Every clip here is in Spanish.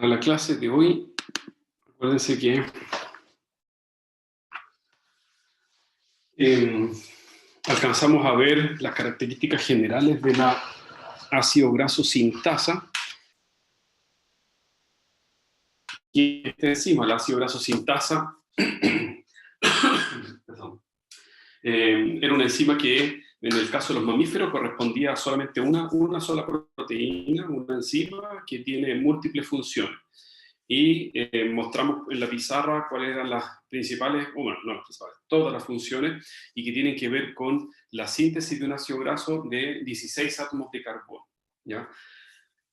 Para la clase de hoy, acuérdense que alcanzamos a ver las características generales de la ácido graso sintasa. Y esta enzima, el ácido graso sintasa, era una enzima que en el caso de los mamíferos correspondía a solamente una sola proteína, una enzima que tiene múltiples funciones. Y mostramos en la pizarra cuáles eran las principales, bueno, no las principales, todas las funciones, y que tienen que ver con la síntesis de un ácido graso de 16 átomos de carbono, ¿ya?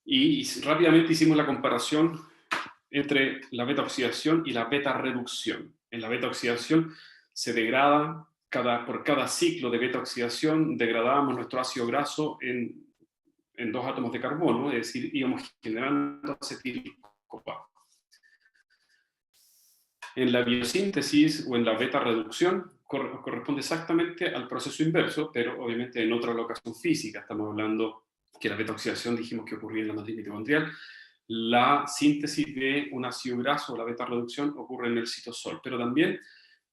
Y rápidamente hicimos la comparación entre la beta-oxidación y la beta-reducción. En la beta-oxidación se degrada, por cada ciclo de beta-oxidación, degradábamos nuestro ácido graso en 2 átomos de carbono, es decir, íbamos generando acetil-CoA. En la biosíntesis o en la beta-reducción corresponde exactamente al proceso inverso, pero obviamente en otra locación física. Estamos hablando que la beta-oxidación dijimos que ocurría en la matriz mitocondrial. La síntesis de un ácido graso o la beta-reducción ocurre en el citosol, pero también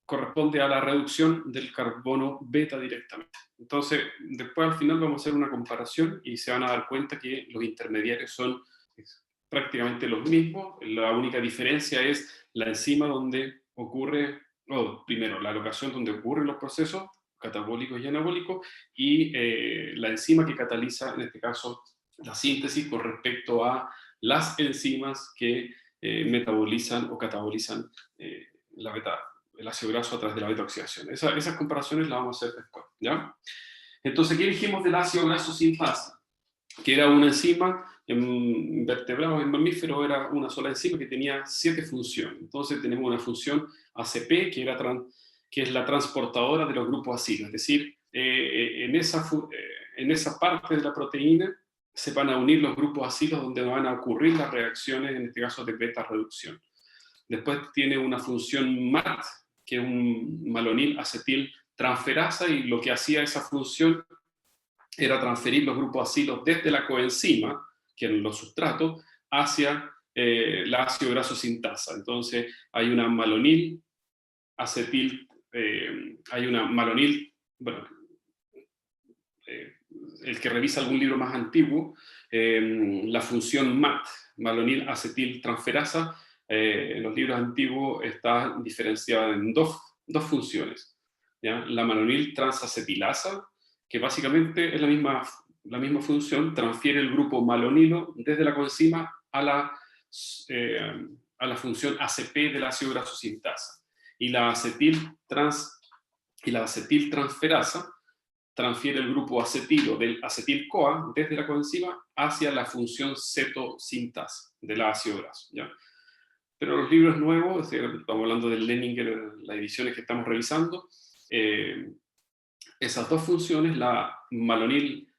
corresponde a la reducción del carbono beta directamente. Entonces, después al final vamos a hacer una comparación y se van a dar cuenta que los intermediarios son prácticamente los mismos. La única diferencia es la enzima donde ocurre, primero, la locación donde ocurren los procesos catabólicos y anabólicos, y la enzima que cataliza, en este caso, la síntesis con respecto a las enzimas que metabolizan o catabolizan el ácido graso a través de la beta-oxidación. Esas comparaciones las vamos a hacer después, ¿ya? Entonces, ¿qué dijimos del ácido graso sintasa? Que era una enzima, en vertebrados, en mamíferos, era una sola enzima que tenía 7 funciones. Entonces tenemos una función ACP, que es la transportadora de los grupos ácidos, es decir, en esa parte de la proteína se van a unir los grupos ácidos donde van a ocurrir las reacciones, en este caso de beta-reducción. Después tiene una función MAT, que es un malonil acetil transferasa, y lo que hacía esa función era transferir los grupos ácidos desde la coenzima, que eran los sustratos, hacia la ácido graso sintasa. Entonces hay una malonil acetil, bueno, el que revisa algún libro más antiguo, la función MAT, malonil acetil transferasa, en los libros antiguos está diferenciada en dos funciones, ¿ya? La malonil transacetilasa, que básicamente es la misma función, transfiere el grupo malonilo desde la coenzima a la función ACP del ácido graso sintasa. Y la acetil transferasa transfiere el grupo acetilo del acetil-CoA desde la coenzima hacia la función cetosintasa del ácido graso, ¿ya? Pero los libros nuevos, estamos hablando del Leninger, las ediciones que estamos revisando, esas dos funciones, la malonil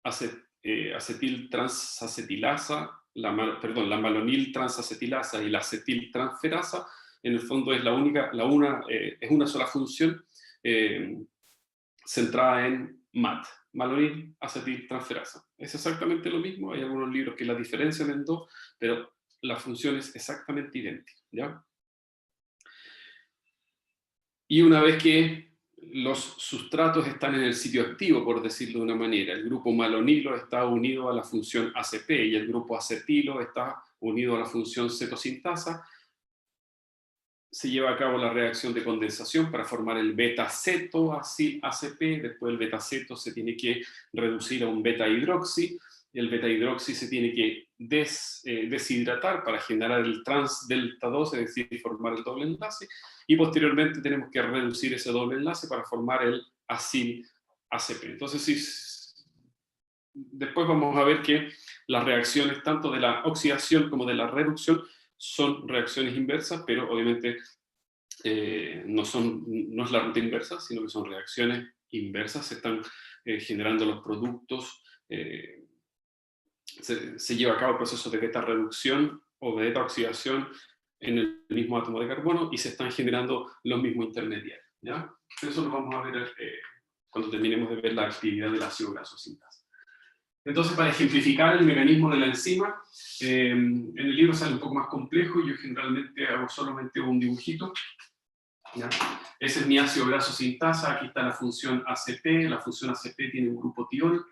acetil transacetilasa, la malonil transacetilasa y la acetil transferasa, en el fondo es es una sola función centrada en MAT, malonil acetil transferasa. Es exactamente lo mismo, hay algunos libros que la diferencian en dos, pero la función es exactamente idéntica, ¿ya? Y una vez que los sustratos están en el sitio activo, por decirlo de una manera, el grupo malonilo está unido a la función ACP y el grupo acetilo está unido a la función cetosintasa, se lleva a cabo la reacción de condensación para formar el beta-ceto ACP, después el beta-ceto se tiene que reducir a un beta-hidroxi, el beta-hidroxi se tiene que deshidratar para generar el trans-delta-2, es decir, formar el doble enlace, y posteriormente tenemos que reducir ese doble enlace para formar el acil-ACP. Entonces, después vamos a ver que las reacciones tanto de la oxidación como de la reducción son reacciones inversas, pero obviamente no es la ruta inversa, sino que son reacciones inversas, se están generando los productos, se lleva a cabo el proceso de beta-reducción o de beta-oxidación en el mismo átomo de carbono y se están generando los mismos intermediarios, ¿ya? Eso lo vamos a ver cuando terminemos de ver la actividad del ácido graso sintasa. Entonces, para ejemplificar el mecanismo de la enzima, en el libro sale un poco más complejo, yo generalmente hago solamente un dibujito. ¿Ya? Ese es mi ácido graso sintasa, aquí está la función ACP tiene un grupo tiol,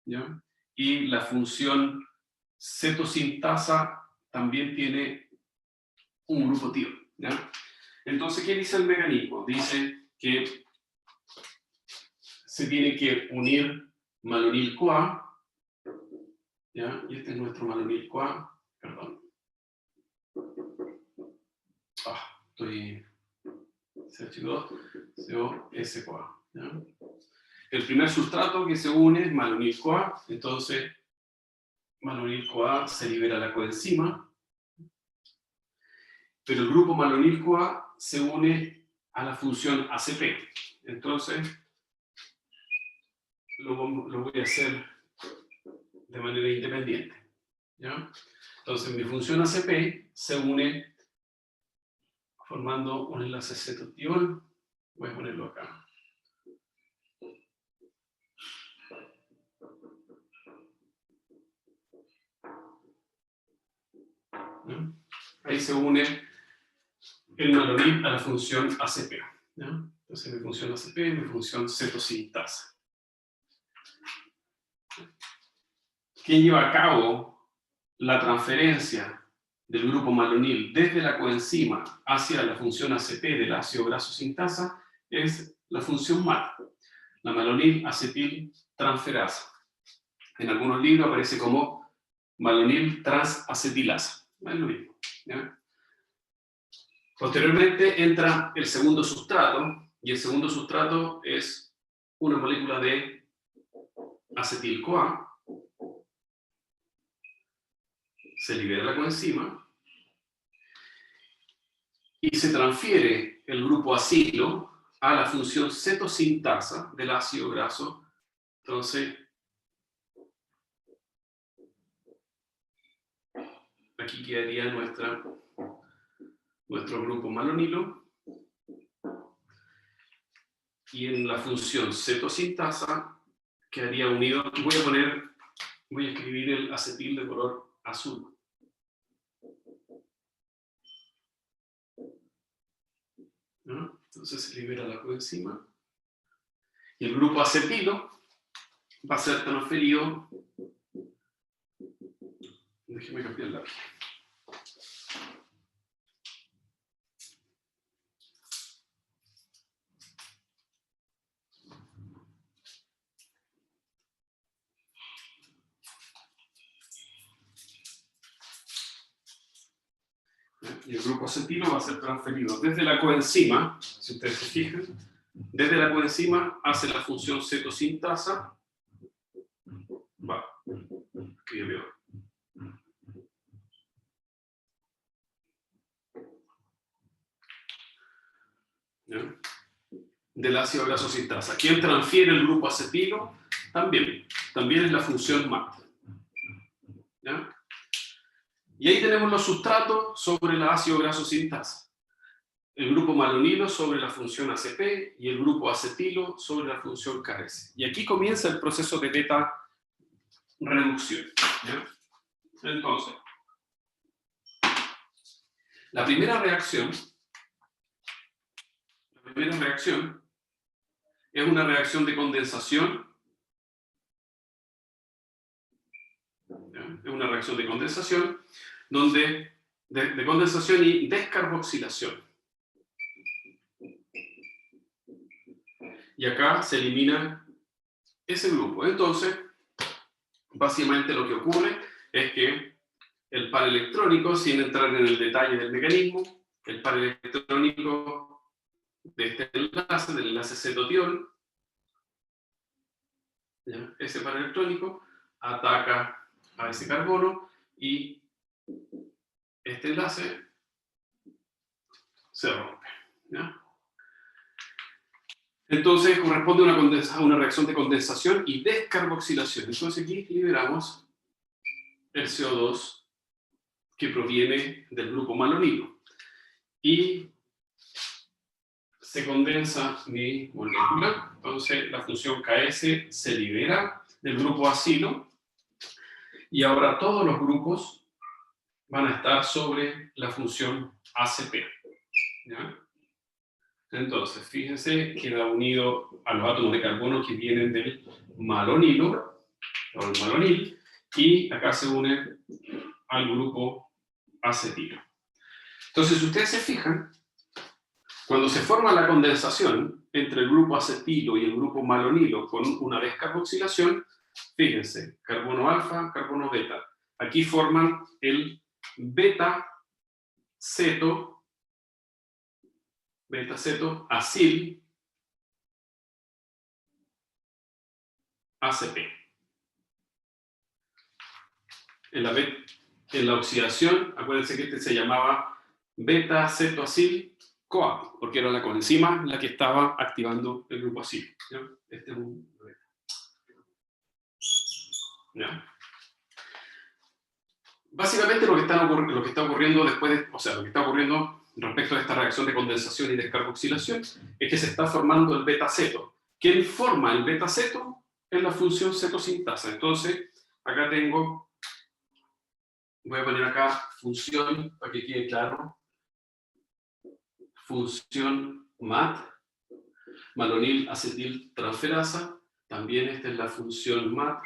¿ya? Y la función cetosintasa también tiene un grupo tiol, ¿ya? Entonces, ¿qué dice el mecanismo? Dice que se tiene que unir malonil-CoA, ¿ya? Y este es nuestro malonil-CoA, perdón. Estoy... CH2, CO-S-CoA, ¿ya? El primer sustrato que se une es malonil-CoA, entonces malonil-CoA se libera la coenzima, pero el grupo malonil-CoA se une a la función ACP. Entonces, lo voy a hacer de manera independiente, ¿ya? Entonces, mi función ACP se une formando un enlace cetotiol. Voy a ponerlo acá. ¿Ya? Ahí se une el malonil a la función ACP, ¿ya? Entonces mi función ACP, mi función cetosintasa. ¿Quién lleva a cabo la transferencia del grupo malonil desde la coenzima hacia la función ACP del ácido graso sintasa? Es la función MAT, la malonil acetil transferasa. En algunos libros aparece como malonil transacetilasa. Es lo mismo, ¿ya? Posteriormente entra el segundo sustrato, y el segundo sustrato es una molécula de acetil-CoA. Se libera la coenzima y se transfiere el grupo acilo a la función cetosintasa del ácido graso. Entonces, aquí quedaría nuestro grupo malonilo. Y en la función cetosintasa quedaría unido. Voy a escribir el acetil de color azul. ¿No? Entonces se libera la coenzima. Y el grupo acetilo va a ser transferido. Déjeme cambiar la lápiz. Y el grupo acetilo va a ser transferido desde la coenzima, si ustedes se fijan, desde la coenzima hace la función cetosintasa. Va, aquí ya veo. ¿Ya? Del ácido graso sintasa. ¿Quién transfiere el grupo acetilo? También es la función MAT. ¿Ya? Y ahí tenemos los sustratos sobre el ácido graso sintasa. El grupo malonilo sobre la función ACP y el grupo acetilo sobre la función KS. Y aquí comienza el proceso de beta reducción. ¿Ya? Entonces, la primera reacción es una reacción de condensación. ¿Ya? Es una reacción de condensación de condensación y descarboxilación. Y acá se elimina ese grupo. Entonces, básicamente lo que ocurre es que el par electrónico, sin entrar en el detalle del mecanismo, el par electrónico de este enlace, del enlace cetotiol, ¿ya? Ese par electrónico ataca a ese carbono y este enlace se rompe, ¿ya? Entonces corresponde a una reacción de condensación y descarboxilación. Entonces aquí liberamos el CO2 que proviene del grupo malonilo. Y se condensa mi molécula. Entonces la función KS se libera del grupo acilo, Y ahora todos los grupos van a estar sobre la función ACP. ¿Ya? Entonces, fíjense, queda unido a los átomos de carbono que vienen del malonilo, o el malonil, y acá se une al grupo acetilo. Entonces, si ustedes se fijan, cuando se forma la condensación entre el grupo acetilo y el grupo malonilo con una descarboxilación, fíjense, carbono alfa, carbono beta. Aquí forman el beta-ceto acil ACP. En la oxidación, acuérdense que este se llamaba beta-cetoacil CoA, porque era la coenzima la que estaba activando el grupo acil. ¿Ya? Este es un beta. ¿Ya? Básicamente lo que está ocurriendo después, lo que está ocurriendo respecto a esta reacción de condensación y descarboxilación es que se está formando el beta-ceto. ¿Quién forma el beta-ceto? Es la función cetosintasa. Entonces, acá tengo, voy a poner acá función, para que quede claro, función MAT, malonil acetil transferasa. También esta es la función MAT,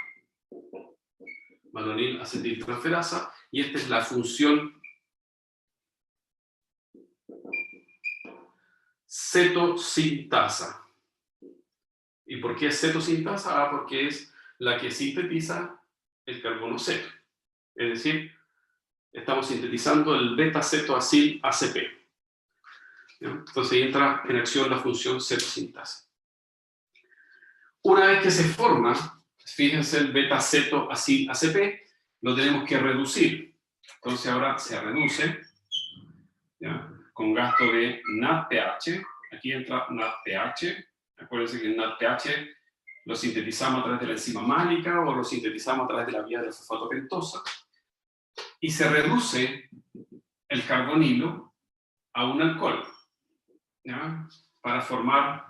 malonil acetil transferasa, y esta es la función cetosintasa. ¿Y por qué es cetosintasa? Porque es la que sintetiza el carbono ceto. Es decir, estamos sintetizando el beta-cetoacil ACP. ¿Ya? Entonces entra en acción la función cetosintasa. Una vez que se forma, fíjense, el beta-cetoacil ACP, lo tenemos que reducir. Entonces ahora se reduce, ¿ya? Con gasto de NADPH. Aquí entra NADPH. Acuérdense que el NADPH lo sintetizamos a través de la enzima málica o lo sintetizamos a través de la vía de la fosfato pentosa. Y se reduce el carbonilo a un alcohol, ¿ya? Para formar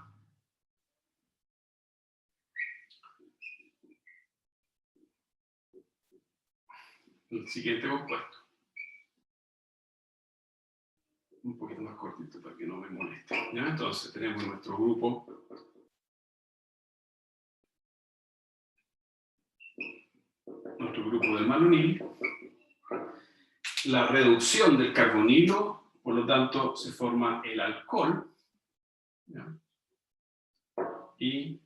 el siguiente compuesto. Un poquito más cortito para que no me moleste. ¿Ya? Entonces tenemos nuestro grupo del malonil, la reducción del carbonilo, por lo tanto se forma el alcohol, ¿ya? Y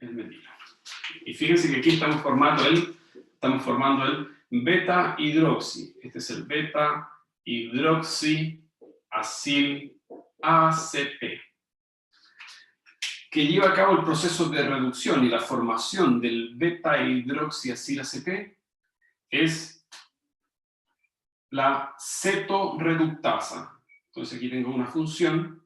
el metilo. Y fíjense que aquí estamos formando el beta-hidroxi. Este es el beta-hidroxi-acil ACP, que lleva a cabo el proceso de reducción y la formación del beta-hidroxiacil ACP es la cetoreductasa. Entonces aquí tengo una función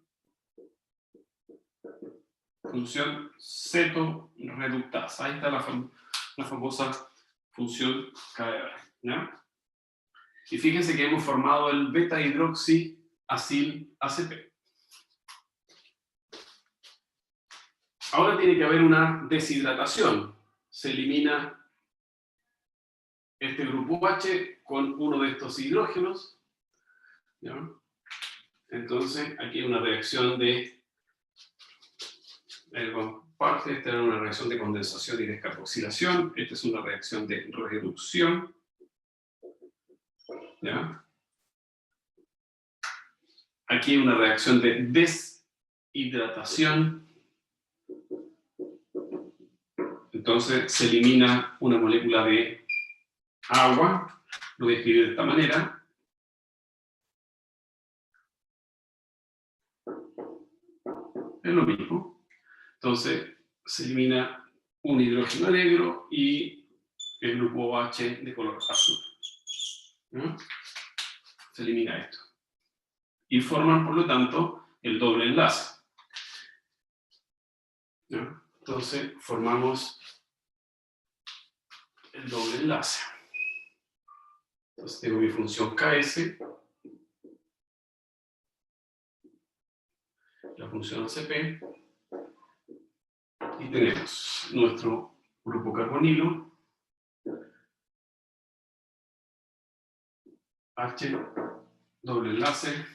cetoreductasa. Ahí está la famosa función KR, ¿ya? Y fíjense que hemos formado el beta-hidroxiacil ACP. Ahora tiene que haber una deshidratación. Se elimina este grupo H con uno de estos hidrógenos, ¿ya? Entonces aquí hay una reacción de parte, esta es una reacción de condensación y descarboxilación, esta es una reacción de reducción, ¿ya? Aquí hay una reacción de deshidratación. Entonces se elimina una molécula de agua, lo voy a escribir de esta manera. Es lo mismo. Entonces se elimina un hidrógeno negro y el grupo H de color azul. ¿No? Se elimina esto. Y forman, por lo tanto, el doble enlace. ¿No? Entonces formamos el doble enlace. Entonces tengo mi función KS, la función ACP, y tenemos nuestro grupo carbonilo H, doble enlace.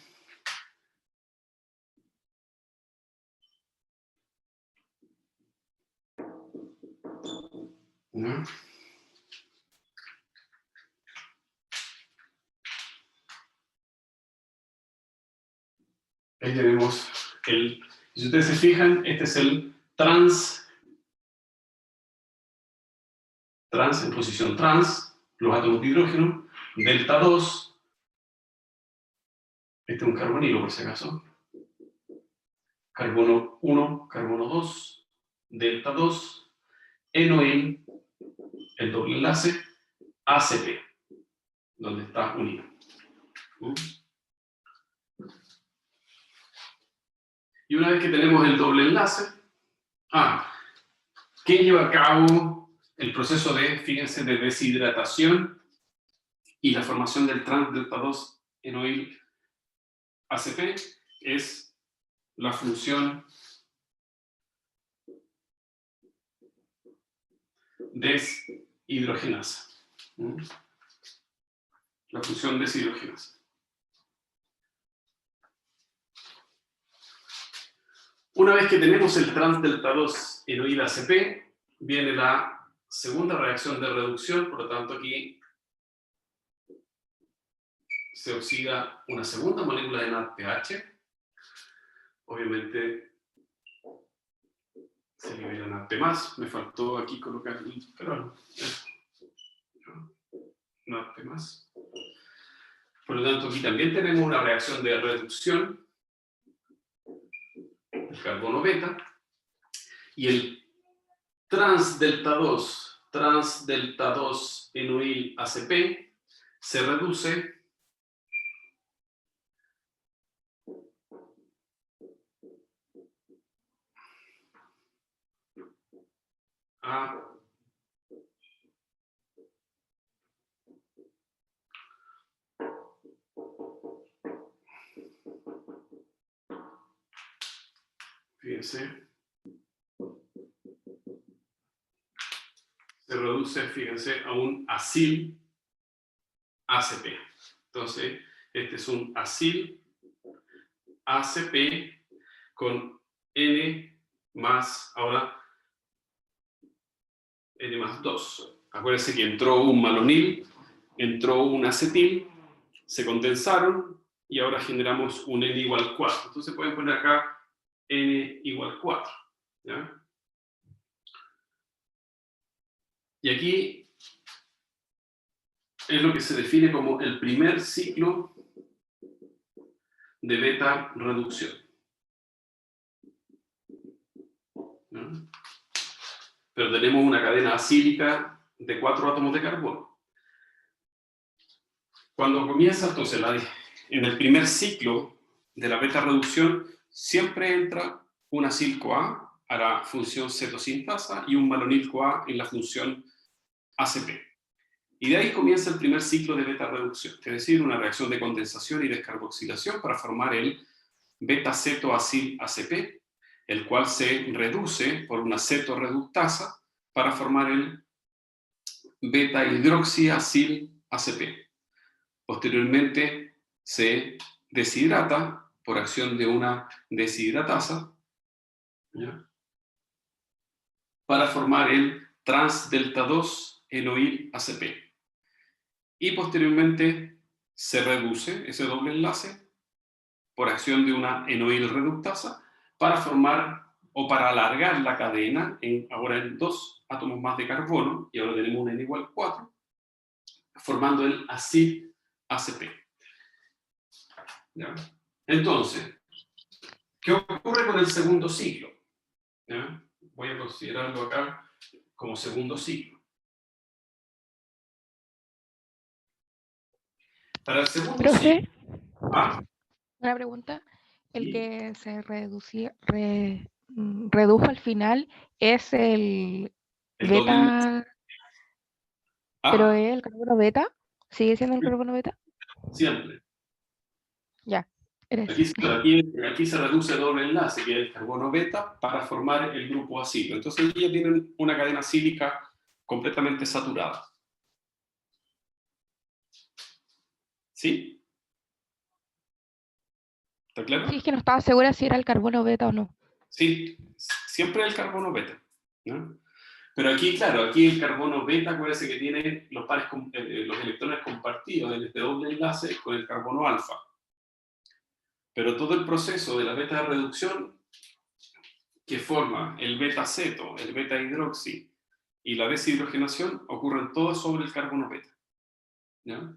¿No? Ahí tenemos el, si ustedes se fijan, este es el trans en posición trans, los átomos de hidrógeno, delta 2, este es un carbonilo por si acaso, carbono 1, carbono 2, delta 2, enoil, el doble enlace, ACP, donde está unido. Y una vez que tenemos el doble enlace, ¿qué lleva a cabo el proceso de, fíjense, de deshidratación y la formación del trans delta 2 enoil ACP? Es la función deshidrogenasa. La función deshidrogenasa. Una vez que tenemos el trans delta 2 enoil ACP, viene la segunda reacción de reducción, por lo tanto aquí se oxida una segunda molécula de NADPH. Obviamente se libera NADP+, me faltó aquí colocar el interferol. NADP+. Por lo tanto aquí también tenemos una reacción de reducción del carbono beta, y el trans delta 2 enoil ACP se reduce a fíjense, se reduce, fíjense, a un acil ACP. Entonces, este es un acil ACP con N más, ahora, N más 2. Acuérdense que entró un malonil, entró un acetil, se condensaron y ahora generamos un N igual 4. Entonces pueden poner acá N igual 4. ¿Ya? Y aquí es lo que se define como el primer ciclo de beta reducción. ¿No? Pero tenemos una cadena acílica de 4 átomos de carbono. Cuando comienza entonces en el primer ciclo de la beta reducción, siempre entra un acil-CoA a la función cetosintasa y un malonil-CoA en la función ACP. Y de ahí comienza el primer ciclo de beta reducción, es decir, una reacción de condensación y descarboxilación para formar el beta-ceto-acil-ACP, el cual se reduce por una cetorreductasa para formar el beta-hidroxi-acil-ACP. Posteriormente se deshidrata por acción de una deshidratasa, ¿ya?, para formar el trans-delta 2 enoil ACP. Y posteriormente se reduce ese doble enlace por acción de una enoil reductasa para formar o para alargar la cadena ahora en 2 átomos más de carbono, y ahora tenemos un N igual 4, formando el acil ACP. ¿Ya? Entonces, ¿qué ocurre con el segundo ciclo? ¿Ya? Voy a considerarlo acá como segundo ciclo. Para el segundo Profe, ciclo... una pregunta. El Sí. que se redujo al final es el doble enlace. beta, pero es el carbono beta. ¿Sigue siendo el carbono beta? Siempre. Ya, eres. Aquí se reduce el doble enlace, que es el carbono beta, para formar el grupo acilo. Entonces ya tienen una cadena acílica completamente saturada. ¿Sí? ¿Está claro? Sí, es que no estaba segura si era el carbono beta o no. Sí, siempre el carbono beta, ¿no? Pero aquí, claro, aquí el carbono beta, acuérdense que tiene los electrones compartidos en este doble enlace con el carbono alfa. Pero todo el proceso de la beta de reducción que forma el beta-ceto, el beta-hidroxi y la deshidrogenación ocurren todos sobre el carbono beta, ¿ya?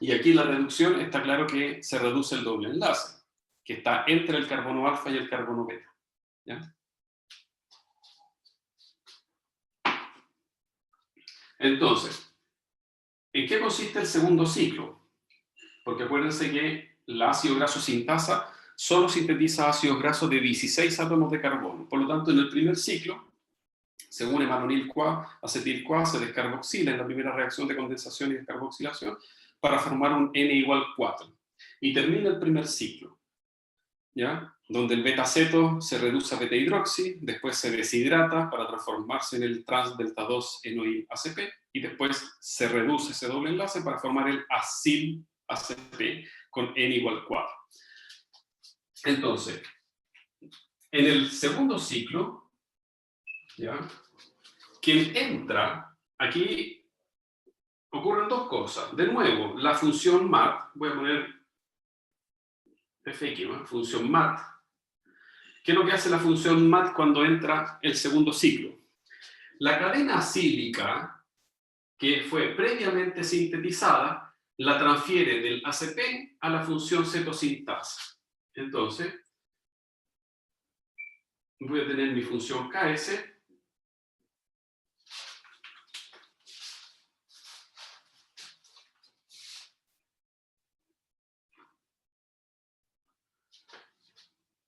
Y aquí la reducción está claro que se reduce el doble enlace, que está entre el carbono alfa y el carbono beta, ¿ya? Entonces, ¿en qué consiste el segundo ciclo? Porque acuérdense que el ácido graso sintasa solo sintetiza ácidos grasos de 16 átomos de carbono. Por lo tanto, en el primer ciclo, según hemanonil-CoA, acetil-CoA se descarboxila en la primera reacción de condensación y descarboxilación para formar un N igual 4. Y termina el primer ciclo, ¿ya? Donde el beta-ceto se reduce a beta-hidroxi, después se deshidrata para transformarse en el trans-delta-2-enoil-ACP, y después se reduce ese doble enlace para formar el acil-ACP con N igual 4. Entonces, en el segundo ciclo, ¿ya? Quien entra, aquí ocurren dos cosas. De nuevo, la función MAT, voy a poner FX, ¿no? Función MAT. ¿Qué es lo que hace la función MAT cuando entra el segundo ciclo? La cadena acílica, que fue previamente sintetizada, la transfiere del ACP a la función cetosintasa. Entonces, voy a tener mi función KS,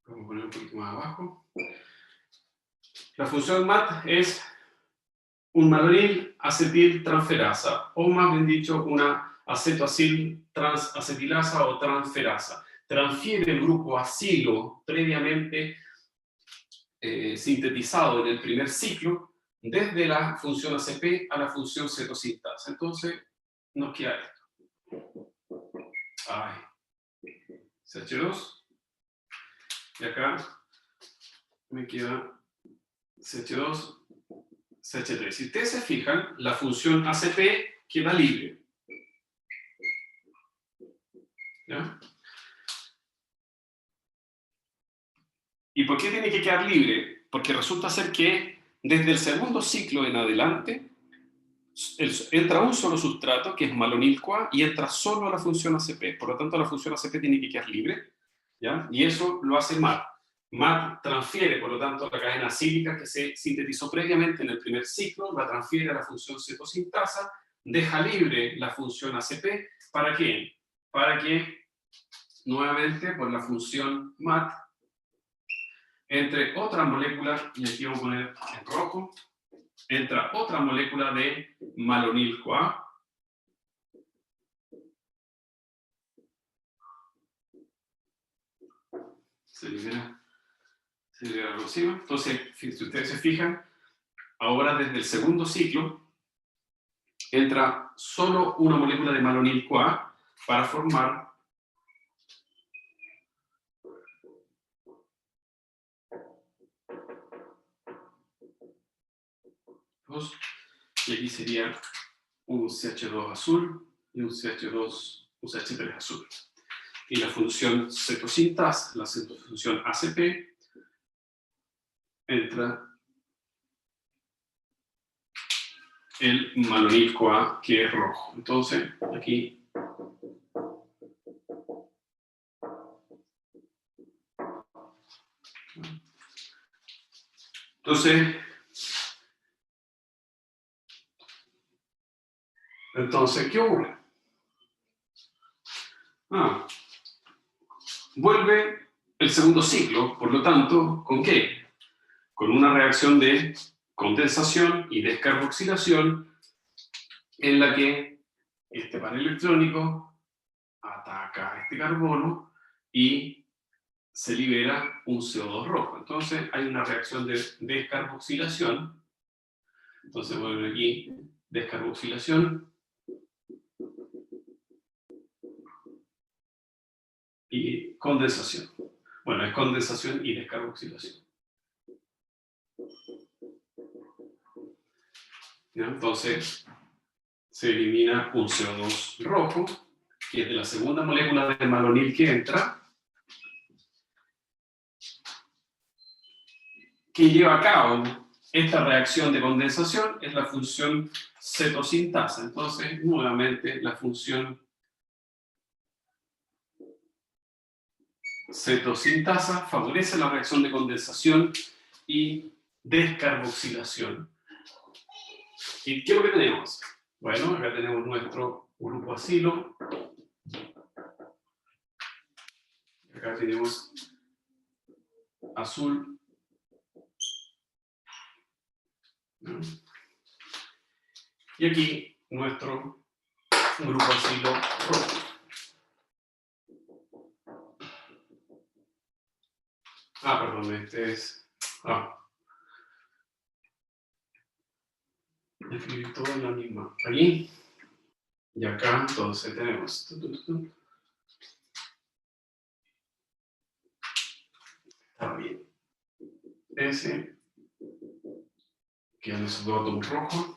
vamos a poner un poquito más abajo. La función MAT es un malonil acetil transferasa, o más bien dicho, una acetoacil transacetilasa o transferasa. Transfiere el grupo acilo previamente sintetizado en el primer ciclo desde la función ACP a la función cetosintasa. Entonces, nos queda esto. Ay. CH2. Y acá me queda CH2, CH3. Si ustedes se fijan, la función ACP queda libre. ¿Ya? ¿Y por qué tiene que quedar libre? Porque resulta ser que desde el segundo ciclo en adelante entra un solo sustrato, que es malonil-CoA, y entra solo a la función ACP. Por lo tanto, la función ACP tiene que quedar libre, ¿ya? Y eso lo hace MAT. MAT transfiere, por lo tanto, la cadena acílica que se sintetizó previamente en el primer ciclo, la transfiere a la función cetosintasa, deja libre la función ACP. ¿Para qué? Para que, nuevamente, por la función MAT, entre otra molécula, y aquí vamos a poner en rojo, entra otra molécula de malonil-CoA, se libera erosiva. Entonces, si ustedes se fijan, ahora desde el segundo ciclo entra solo una molécula de malonil-CoA para formar dos, y aquí sería un CH2 azul y un CH3 azul. Y la función cetosintasa, la función ACP, entra el malonil-CoA, que es rojo. Entonces, aquí entonces, ¿qué ocurre? Vuelve el segundo ciclo, por lo tanto, ¿con qué? Con una reacción de condensación y descarboxilación en la que este par electrónico ataca a este carbono y se libera un CO2 rojo. Entonces hay una reacción de descarboxilación. Entonces vuelve aquí, descarboxilación. y condensación. Bueno, es condensación y descarboxilación. ¿Ya? Entonces, se elimina un CO2 rojo, que es de la segunda molécula de malonil que entra, que lleva a cabo esta reacción de condensación, es la función cetosintasa. Entonces, nuevamente, la función cetosintasa favorece la reacción de condensación y descarboxilación. ¿Y qué es lo que tenemos? Bueno, acá tenemos nuestro grupo acilo. Acá tenemos azul. ¿No? Y aquí nuestro grupo acilo rojo. Ah, perdón, este es... escribir todo en la misma. Aquí. Y acá, entonces tenemos... Está bien. Ese. Quedan esos dos átomos rojos.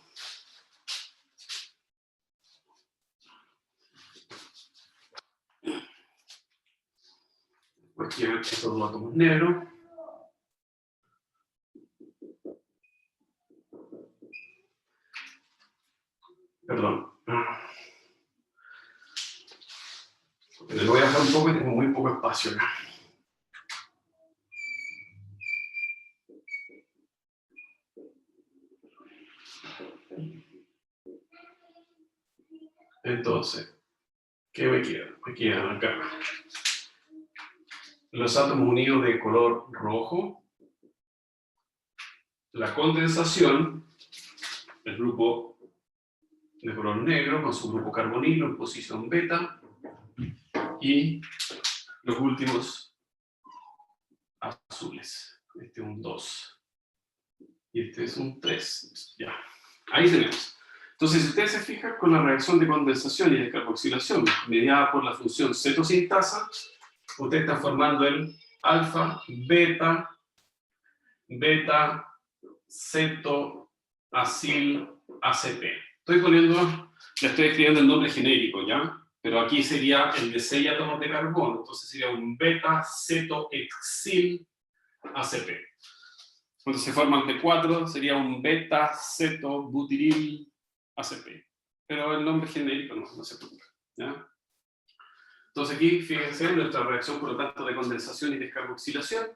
Pues quedan estos dos átomos negros. Perdón. Le voy a bajar un poco y tengo muy poco espacio acá. Entonces, ¿qué me queda? Me quedan acá los átomos unidos de color rojo, la condensación, el grupo de color negro con su grupo carbonilo en posición beta, y los últimos azules. Este es un 2 y este es un 3. Ya, ahí tenemos. Entonces, si ustedes se fijan con la reacción de condensación y descarboxilación mediada por la función cetosintasa, usted está formando el alfa, beta, ceto, acil, ACP. Le estoy escribiendo el nombre genérico, ¿ya? Pero aquí sería el de 6 átomos de carbono, entonces sería un beta, ceto, exil, ACP. Cuando se forman de 4, sería un beta, ceto, butiril, ACP. Pero el nombre genérico no se preocupa, ¿ya? Entonces aquí, fíjense, nuestra reacción, por lo tanto, de condensación y descarboxilación,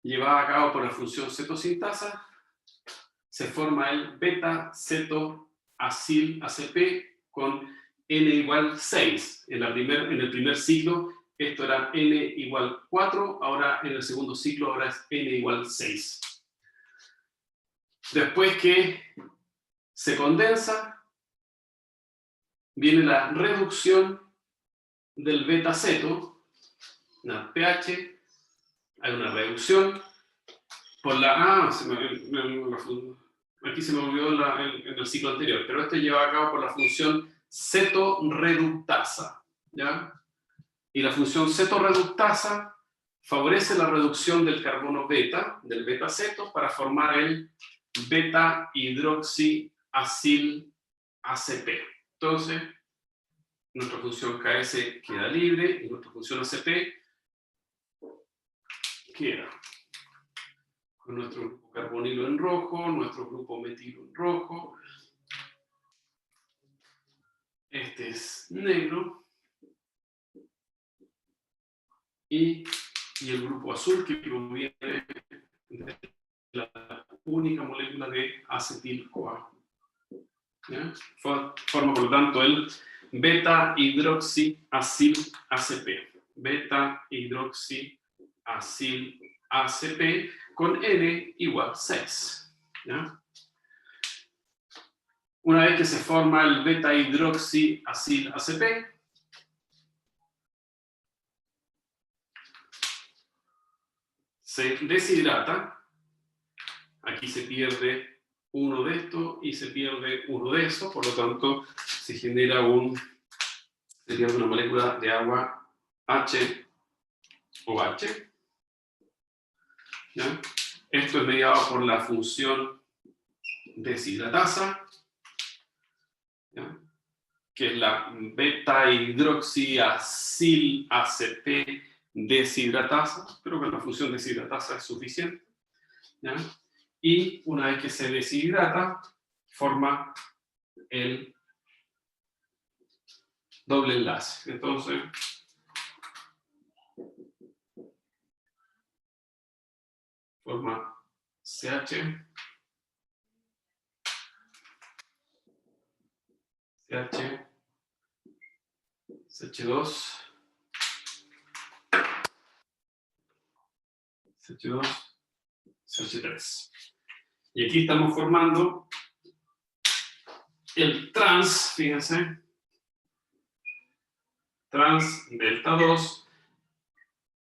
llevada a cabo por la función cetosintasa, se forma el beta, ceto, acil, ACP con n igual 6. En el primer ciclo esto era n igual 4, ahora en el segundo ciclo ahora es n igual 6. Después que se condensa, viene la reducción del beta ceto, una pH, hay una reducción por la... aquí se me olvidó en el ciclo anterior, pero esto lleva a cabo por la función cetorreductasa, ¿ya? Y la función cetorreductasa favorece la reducción del carbono beta, del beta ceto, para formar el beta hidroxiacil ACP. Entonces, nuestra función KS queda libre y nuestra función ACP queda con nuestro grupo carbonilo en rojo, nuestro grupo metilo en rojo. Este es negro. Y el grupo azul que proviene de la única molécula de acetil-CoA. Forma, por lo tanto, el beta-hidroxiacil ACP. Beta-hidroxiacil ACP con N igual 6. ¿Ya? Una vez que se forma el beta-hidroxiacil ACP, se deshidrata. Aquí se pierde uno de estos y se pierde uno de esos, por lo tanto se genera una molécula de agua H o H. ¿Ya? Esto es mediado por la función deshidratasa, ¿ya? Que es la beta-hidroxiacil ACP deshidratasa, pero con la función deshidratasa es suficiente, ¿ya? Y una vez que se deshidrata, forma el doble enlace. Entonces, forma CH, CH, CH2, CH2, CH3. Y aquí estamos formando el trans, fíjense, trans delta 2,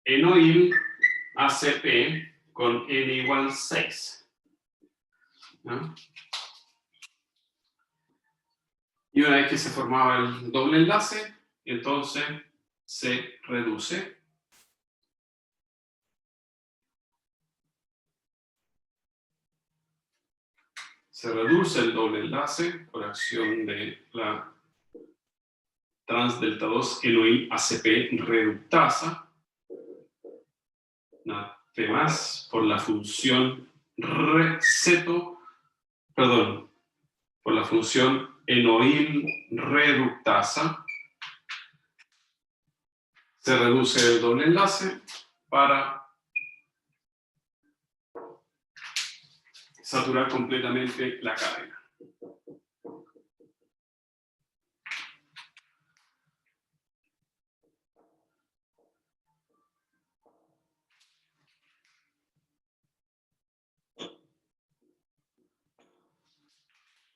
enoil ACP con N igual 6. ¿No? Y una vez que se formaba el doble enlace, entonces se reduce. Se reduce el doble enlace por acción de la trans delta 2 enoil ACP reductasa. Una P más por la función por la función enoil reductasa. Se reduce el doble enlace para saturar completamente la cadena.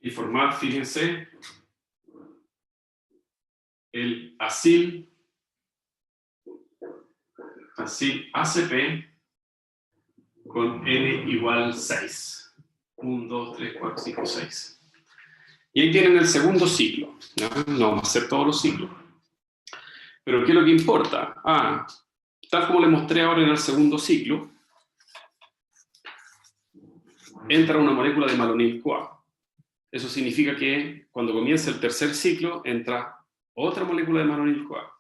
Y formar, fíjense, el acil ACP con N igual 6. 1, 2, 3, 4, 5, 6. Y ahí tienen el segundo ciclo. No vamos a hacer todos los ciclos. Pero ¿qué es lo que importa? Tal como les mostré ahora en el segundo ciclo, entra una molécula de malonil-CoA. Eso significa que cuando comienza el tercer ciclo, entra otra molécula de malonil-CoA.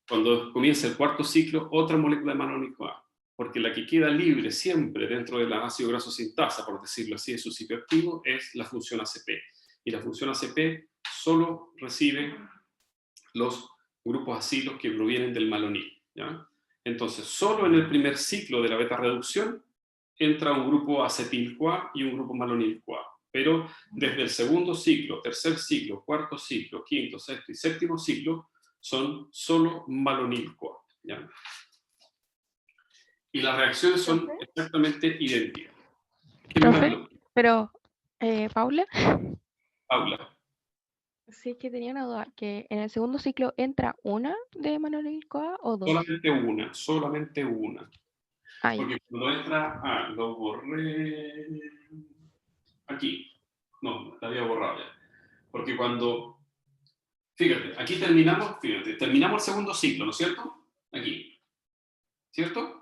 Cuando comienza el cuarto ciclo, otra molécula de malonil-CoA. Porque la que queda libre siempre dentro de la ácido graso sintasa, por decirlo así, de su sitio activo, es la función ACP. Y la función ACP solo recibe los grupos acilos que provienen del malonil, ¿ya? Entonces, solo en el primer ciclo de la beta reducción entra un grupo acetil-CoA y un grupo malonil-CoA. Pero desde el segundo ciclo, tercer ciclo, cuarto ciclo, quinto, sexto y séptimo ciclo son solo malonil-CoA, ¿ya? Y las reacciones son exactamente idénticas. Profe, pero, Paula. Paula. Sí, es que tenía una duda, que en el segundo ciclo entra una de malonil-CoA o dos. Solamente una. Porque cuando entra, lo borré aquí. No, la había borrado ya. Porque cuando, fíjate, aquí terminamos el segundo ciclo, ¿no es cierto? Aquí. ¿Cierto?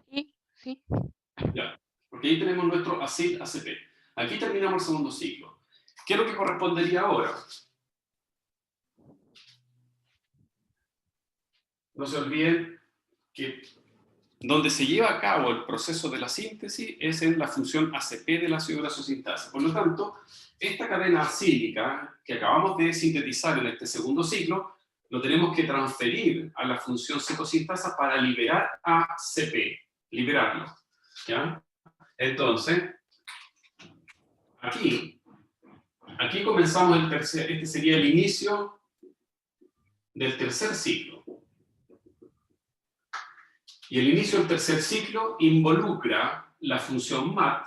Sí, sí. Ya. Porque ahí tenemos nuestro acid ACP. Aquí terminamos el segundo ciclo. ¿Qué es lo que correspondería ahora? No se olviden que donde se lleva a cabo el proceso de la síntesis es en la función ACP de la ácido graso sintasa. Por lo tanto, esta cadena acílica que acabamos de sintetizar en este segundo ciclo, lo tenemos que transferir a la función cetosintasa para liberar ACP, liberarlo, ¿ya? Entonces, aquí comenzamos este sería el inicio del tercer ciclo. Y el inicio del tercer ciclo involucra la función MAT,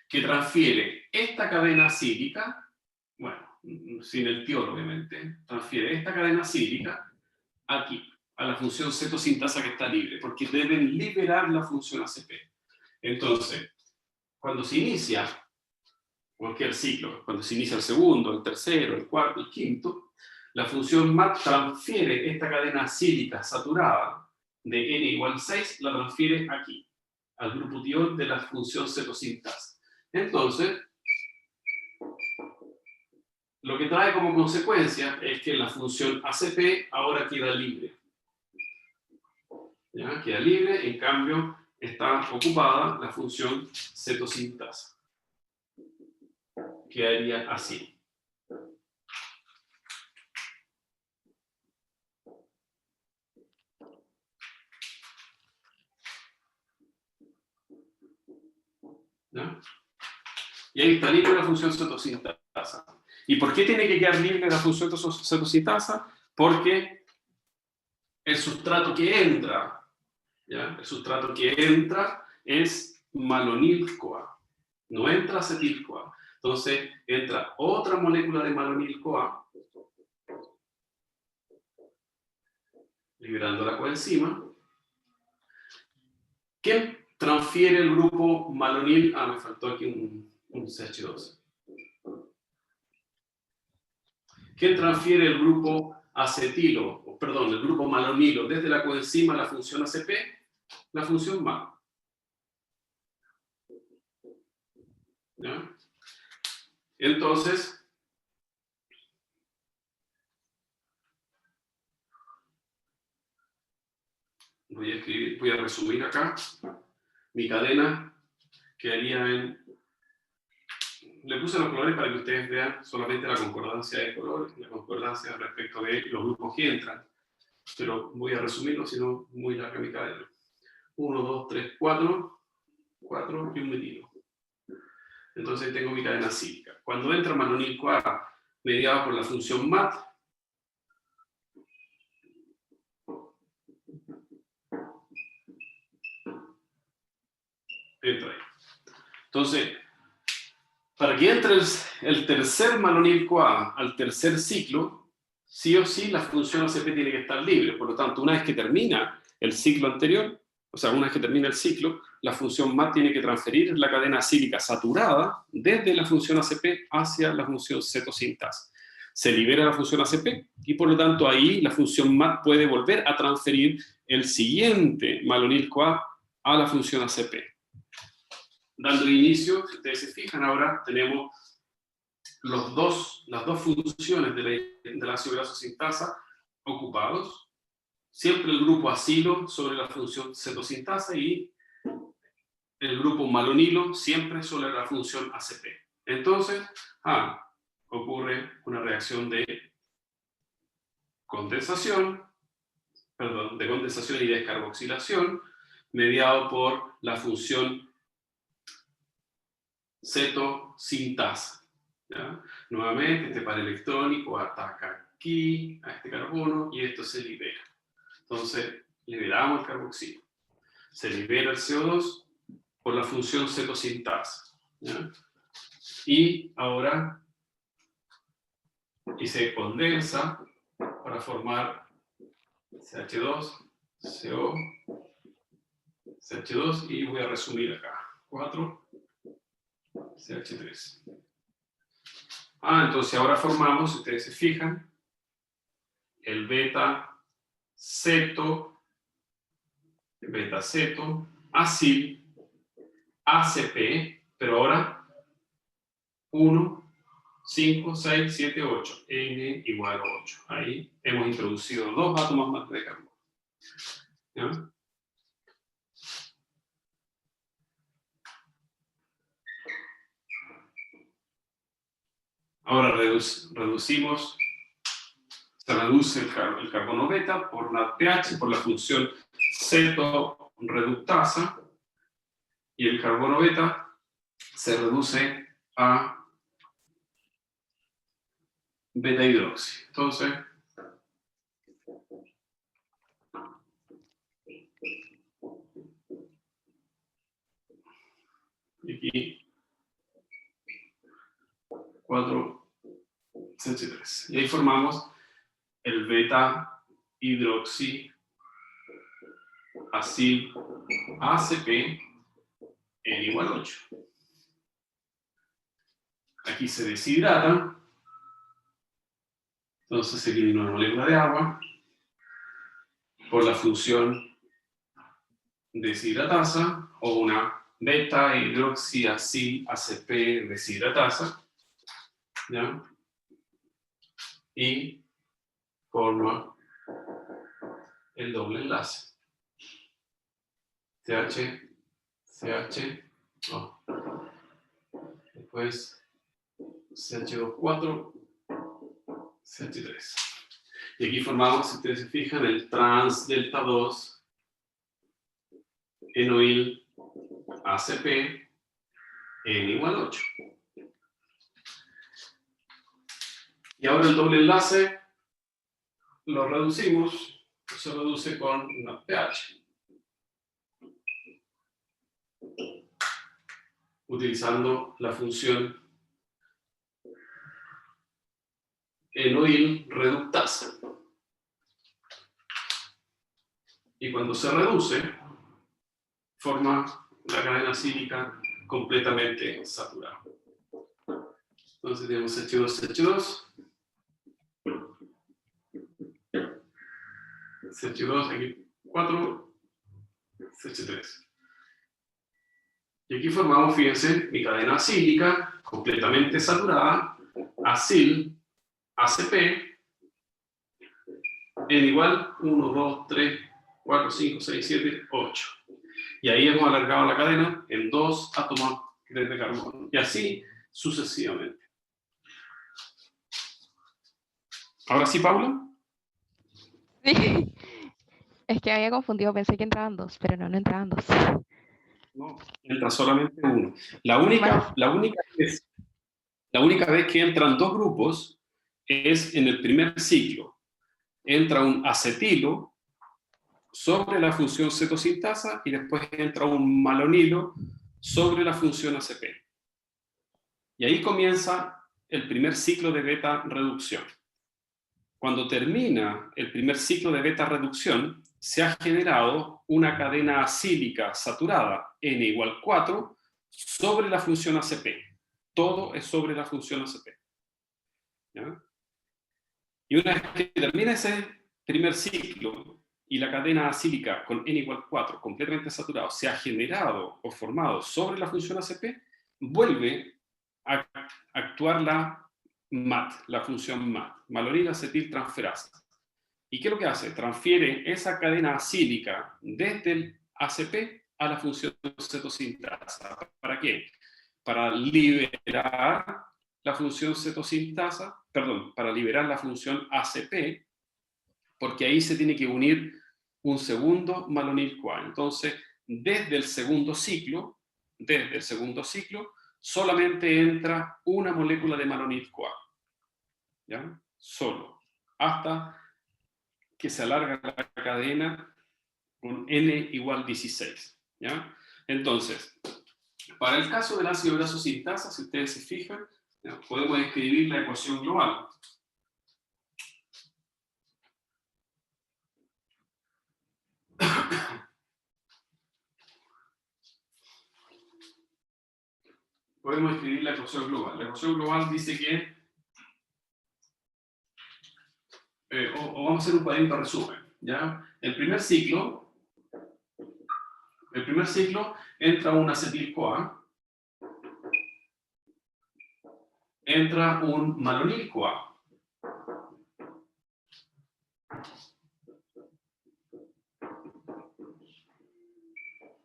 que transfiere esta cadena acílica, bueno, sin el tiol obviamente, transfiere esta cadena acílica aquí, a la función cetosintasa que está libre, porque deben liberar la función ACP. Entonces, cuando se inicia cualquier ciclo, cuando se inicia el segundo, el tercero, el cuarto, el quinto, La función MAT transfiere esta cadena acílica saturada de n igual 6, la transfiere aquí, al grupo tiol de la función cetosintasa. Entonces, lo que trae como consecuencia es que la función ACP ahora queda libre. ¿Ya? Queda libre, en cambio está ocupada la función cetosintasa. Quedaría así. ¿Ya? Y ahí está libre la función cetosintasa. ¿Y por qué tiene que quedar libre la función cetosintasa? Porque el sustrato que entra, ¿ya? El sustrato que entra es malonil-CoA, no entra acetil-CoA. Entonces entra otra molécula de malonil-CoA, liberando la coenzima. ¿Quién transfiere el grupo malonil? Ah, me faltó aquí un CH2. ¿Quién transfiere el grupo acetilo, perdón, el grupo malonilo desde la coenzima a la función ACP? La función MAT. ¿Ya? Entonces, voy a resumir acá. Mi cadena quedaría en... Le puse los colores para que ustedes vean solamente la concordancia de colores, la concordancia respecto de los grupos que entran. Pero voy a resumirlo, si no, muy larga mi cadena. 1, 2, 3, 4, 4 y un metilo. Entonces tengo mi cadena cíclica. Cuando entra malonil-CoA mediado por la función MAT, entra ahí. Entonces, para que entre el tercer malonil-CoA al tercer ciclo, sí o sí la función ACP tiene que estar libre. Por lo tanto, una vez que termina el ciclo anterior, o sea, una vez que termina el ciclo, la función MAT tiene que transferir la cadena acílica saturada desde la función ACP hacia la función cetosintasa. Se libera la función ACP y por lo tanto ahí la función MAT puede volver a transferir el siguiente malonil-CoA a la función ACP. Dando inicio, si ustedes se fijan ahora, tenemos las dos funciones de la ácido graso sintasa ocupados. Siempre el grupo acilo sobre la función cetosintasa y el grupo malonilo siempre sobre la función ACP. Entonces, ocurre una reacción de condensación y descarboxilación mediado por la función cetosintasa. ¿Ya? Nuevamente, este par electrónico ataca aquí a este carbono y esto se libera. Entonces, liberamos el carboxilo. Se libera el CO2 por la función cetosintasa. ¿Ya? Y ahora, se condensa para formar CH2, CO, CH2 y voy a resumir acá. 4, CH3. Entonces ahora formamos, si ustedes se fijan, el beta-ceto, acil, ACP, pero ahora 1, 5, 6, 7, 8. N igual a 8. Ahí hemos introducido 2 átomos más de carbono. ¿Ya? Ahora reducimos, se reduce el carbono beta por la pH, por la función ceto-reductasa, y el carbono beta se reduce a beta hidroxi. Entonces, aquí 4 CH3. Y ahí formamos el beta hidroxi acil ACP N igual a 8. Aquí se deshidratan. Entonces se elimina una molécula de agua por la función deshidratasa o una beta hidroxiacil ACP deshidratasa, ¿ya? Y forma el doble enlace. CH, CH, oh. Después CH24, CH3. Y aquí formamos, si ustedes se fijan, el trans delta 2 enoil ACP n igual 8. Y ahora el doble enlace lo reducimos, se reduce con una pH. Utilizando la función enoil reductasa. Y cuando se reduce, forma la cadena acílica completamente saturada. Entonces tenemos H2, CH2, aquí 4, CH3. Y aquí formamos, fíjense, mi cadena acílica completamente saturada, acil, ACP, en igual 1, 2, 3, 4, 5, 6, 7, 8. Y ahí hemos alargado la cadena en 2 átomos de carbono. Y así sucesivamente. ¿Ahora sí, Paula? Sí. Es que me había confundido, pensé que entraban 2, pero no entraban 2. No, entra solamente uno. La única vez que entran dos grupos es en el primer ciclo. Entra un acetilo sobre la función cetosintasa y después entra un malonilo sobre la función ACP. Y ahí comienza el primer ciclo de beta reducción. Cuando termina el primer ciclo de beta reducción, se ha generado una cadena acílica saturada n igual 4 sobre la función ACP. Todo es sobre la función ACP. ¿Ya? Y una vez que termina ese primer ciclo y la cadena acílica con n igual 4 completamente saturado se ha generado o formado sobre la función ACP, vuelve a actuar la MAT, la función MAT, malonil acetil transferasa. ¿Y qué es lo que hace? Transfiere esa cadena acílica desde el ACP a la función cetosintasa. ¿Para qué? Para liberar la función cetosintasa, perdón, para liberar la función ACP, porque ahí se tiene que unir un segundo malonil-CoA. Entonces, desde el segundo ciclo, solamente entra una molécula de malonil-CoA. ¿Ya? Solo. Hasta que se alarga la cadena con n igual 16. ¿Ya? Entonces, para el caso del ácido graso sintasa, si ustedes se fijan, ¿ya? Podemos escribir la ecuación global. Podemos escribir la ecuación global. La ecuación global dice que, o vamos a hacer un cuadrito resumen, ¿ya? El primer ciclo entra un acetil-CoA, entra un malonil-CoA.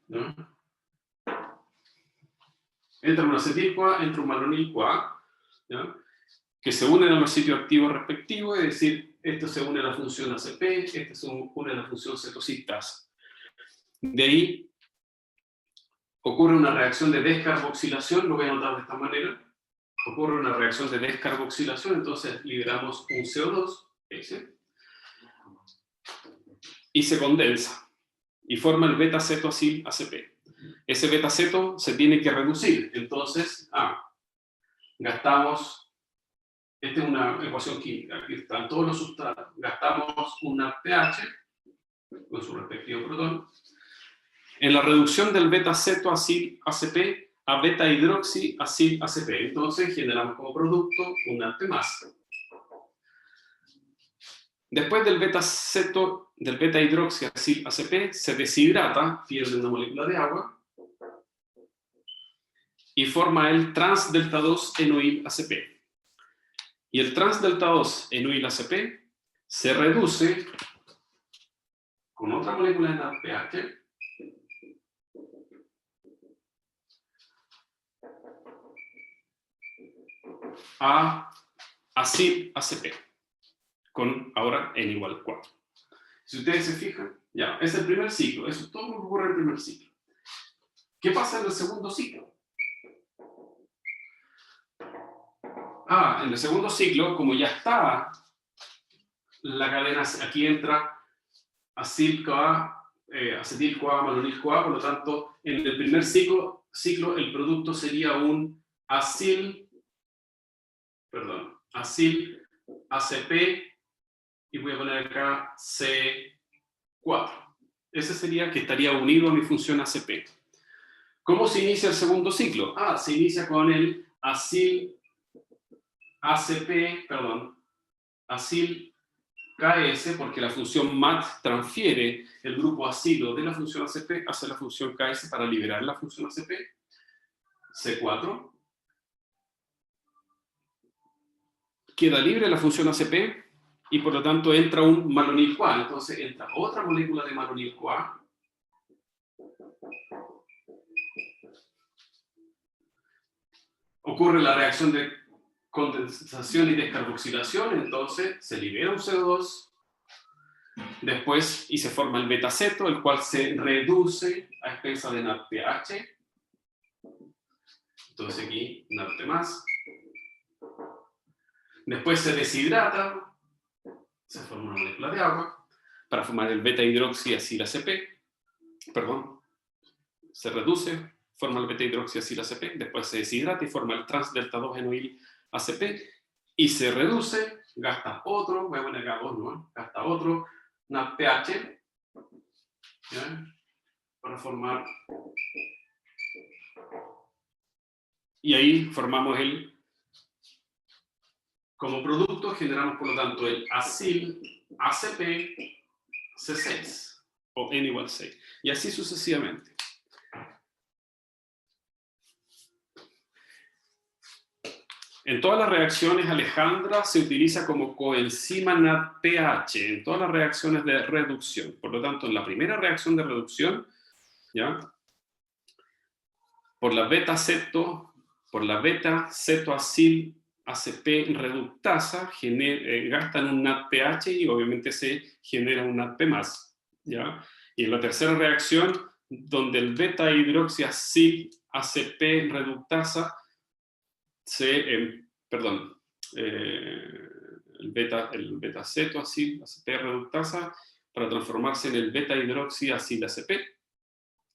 ¿No? Entra un acetil-CoA, entra un malonil-CoA, ¿ya? Que se unen a los sitios activos respectivos, es decir, esto se une a la función ACP, este se une a la función cetosintasa. De ahí ocurre una reacción de descarboxilación, lo voy a anotar de esta manera. Ocurre una reacción de descarboxilación, entonces liberamos un CO2, ese, y se condensa, y forma el beta-ceto-acil ACP. Ese beta-ceto se tiene que reducir, entonces, gastamos, esta es una ecuación química, aquí están todos los sustratos, gastamos una pH, con su respectivo protón, en la reducción del beta-ceto-acil ACP a beta-hidroxi-acil ACP. Entonces generamos como producto un ante más. Después del beta hidroxiacil ACP se deshidrata, pierde una molécula de agua, y forma el trans-delta 2 enoil ACP. Y el trans-delta 2 enoil ACP se reduce con otra molécula de NADPH a acil ACP, con ahora n igual a 4. Si ustedes se fijan, ya, es el primer ciclo, eso es todo lo que ocurre en el primer ciclo. ¿Qué pasa en el segundo ciclo? En el segundo ciclo, como ya está la cadena, aquí entra acetil-CoA, malonil-CoA, por lo tanto, en el primer ciclo el producto sería un acil ACP, y voy a poner acá C4. Ese sería que estaría unido a mi función ACP. ¿Cómo se inicia el segundo ciclo? Se inicia con el acil KS, porque la función MAT transfiere el grupo acilo de la función ACP hacia la función KS para liberar la función ACP. C4. Queda libre la función ACP y por lo tanto entra un malonil-CoA. Entonces entra otra molécula de malonil-CoA. Ocurre la reacción de condensación y descarboxilación, entonces se libera un CO2, después y se forma el betaceto, el cual se reduce a expensas de NADPH. Entonces aquí NADP más. Después se deshidrata, se forma una molécula de agua para formar el beta-hidroxiacil ACP. Se reduce, forma el beta-hidroxiacil ACP, después se deshidrata y forma el trans-delta 2 enoil ACP, y se reduce, gasta otro, voy a poner acá 2, ¿no? Gasta otro NADPH, ¿ya? Para formar, y ahí formamos como producto generamos por lo tanto el acil ACP C6, o N igual 6, y así sucesivamente. En todas las reacciones, Alejandra se utiliza como coenzima NADPH, en todas las reacciones de reducción. Por lo tanto, en la primera reacción de reducción, ¿ya? Por la beta-cetoacil ACP reductasa, gastan un NADPH y obviamente se genera un NADP+, ¿ya? Y en la tercera reacción, donde el beta-hidroxiacil ACP reductasa el beta-cetoacil ACP reductasa para transformarse en el beta-hidroxiacil ACP,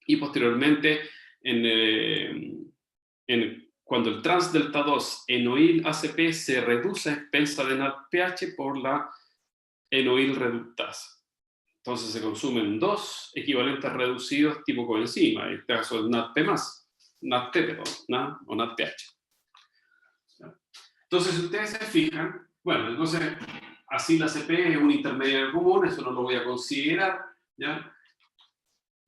y posteriormente cuando el trans-delta 2 enoil ACP se reduce a expensa de NADPH por la enoil reductasa. Entonces se consumen dos equivalentes reducidos tipo coenzima, en este caso es NADP+, o NADPH. Entonces, si ustedes se fijan, bueno, entonces, acil ACP es un intermediario común, eso no lo voy a considerar, ¿ya?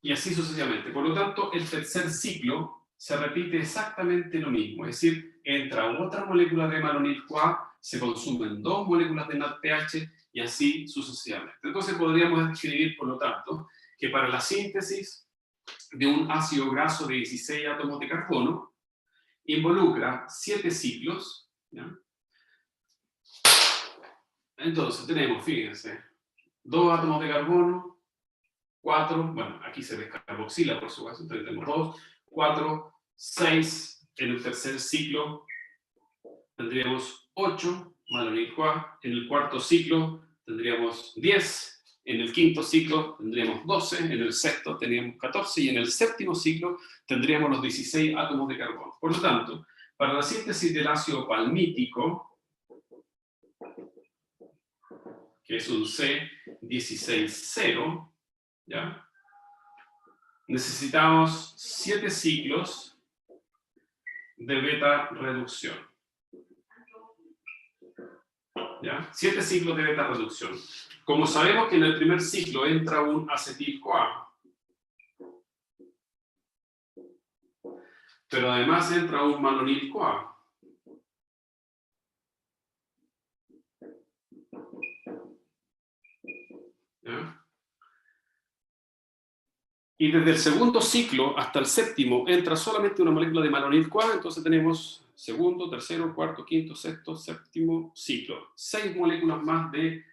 Y así sucesivamente. Por lo tanto, el tercer ciclo se repite exactamente lo mismo, es decir, entra otra molécula de malonil-CoA, se consumen dos moléculas de NADPH y así sucesivamente. Entonces podríamos describir, por lo tanto, que para la síntesis de un ácido graso de 16 átomos de carbono involucra 7 ciclos, ¿ya? Entonces tenemos, fíjense, 2 átomos de carbono, 4, bueno, aquí se descarboxila por supuesto, entonces tenemos 2, 4, 6, en el tercer ciclo tendríamos 8 malonil-CoA, en el cuarto ciclo tendríamos 10, en el quinto ciclo tendríamos 12, en el sexto tendríamos 14 y en el séptimo ciclo tendríamos los 16 átomos de carbono. Por lo tanto, para la síntesis del ácido palmítico, que es un C16,0, ¿ya? Necesitamos 7 ciclos de beta reducción. ¿Ya? 7 ciclos de beta reducción. Como sabemos que en el primer ciclo entra un acetil-CoA, pero además entra un malonil-CoA. ¿Ya? Y desde el segundo ciclo hasta el séptimo entra solamente una molécula de malonil-CoA, entonces tenemos segundo, tercero, cuarto, quinto, sexto, séptimo ciclo. 6 moléculas más de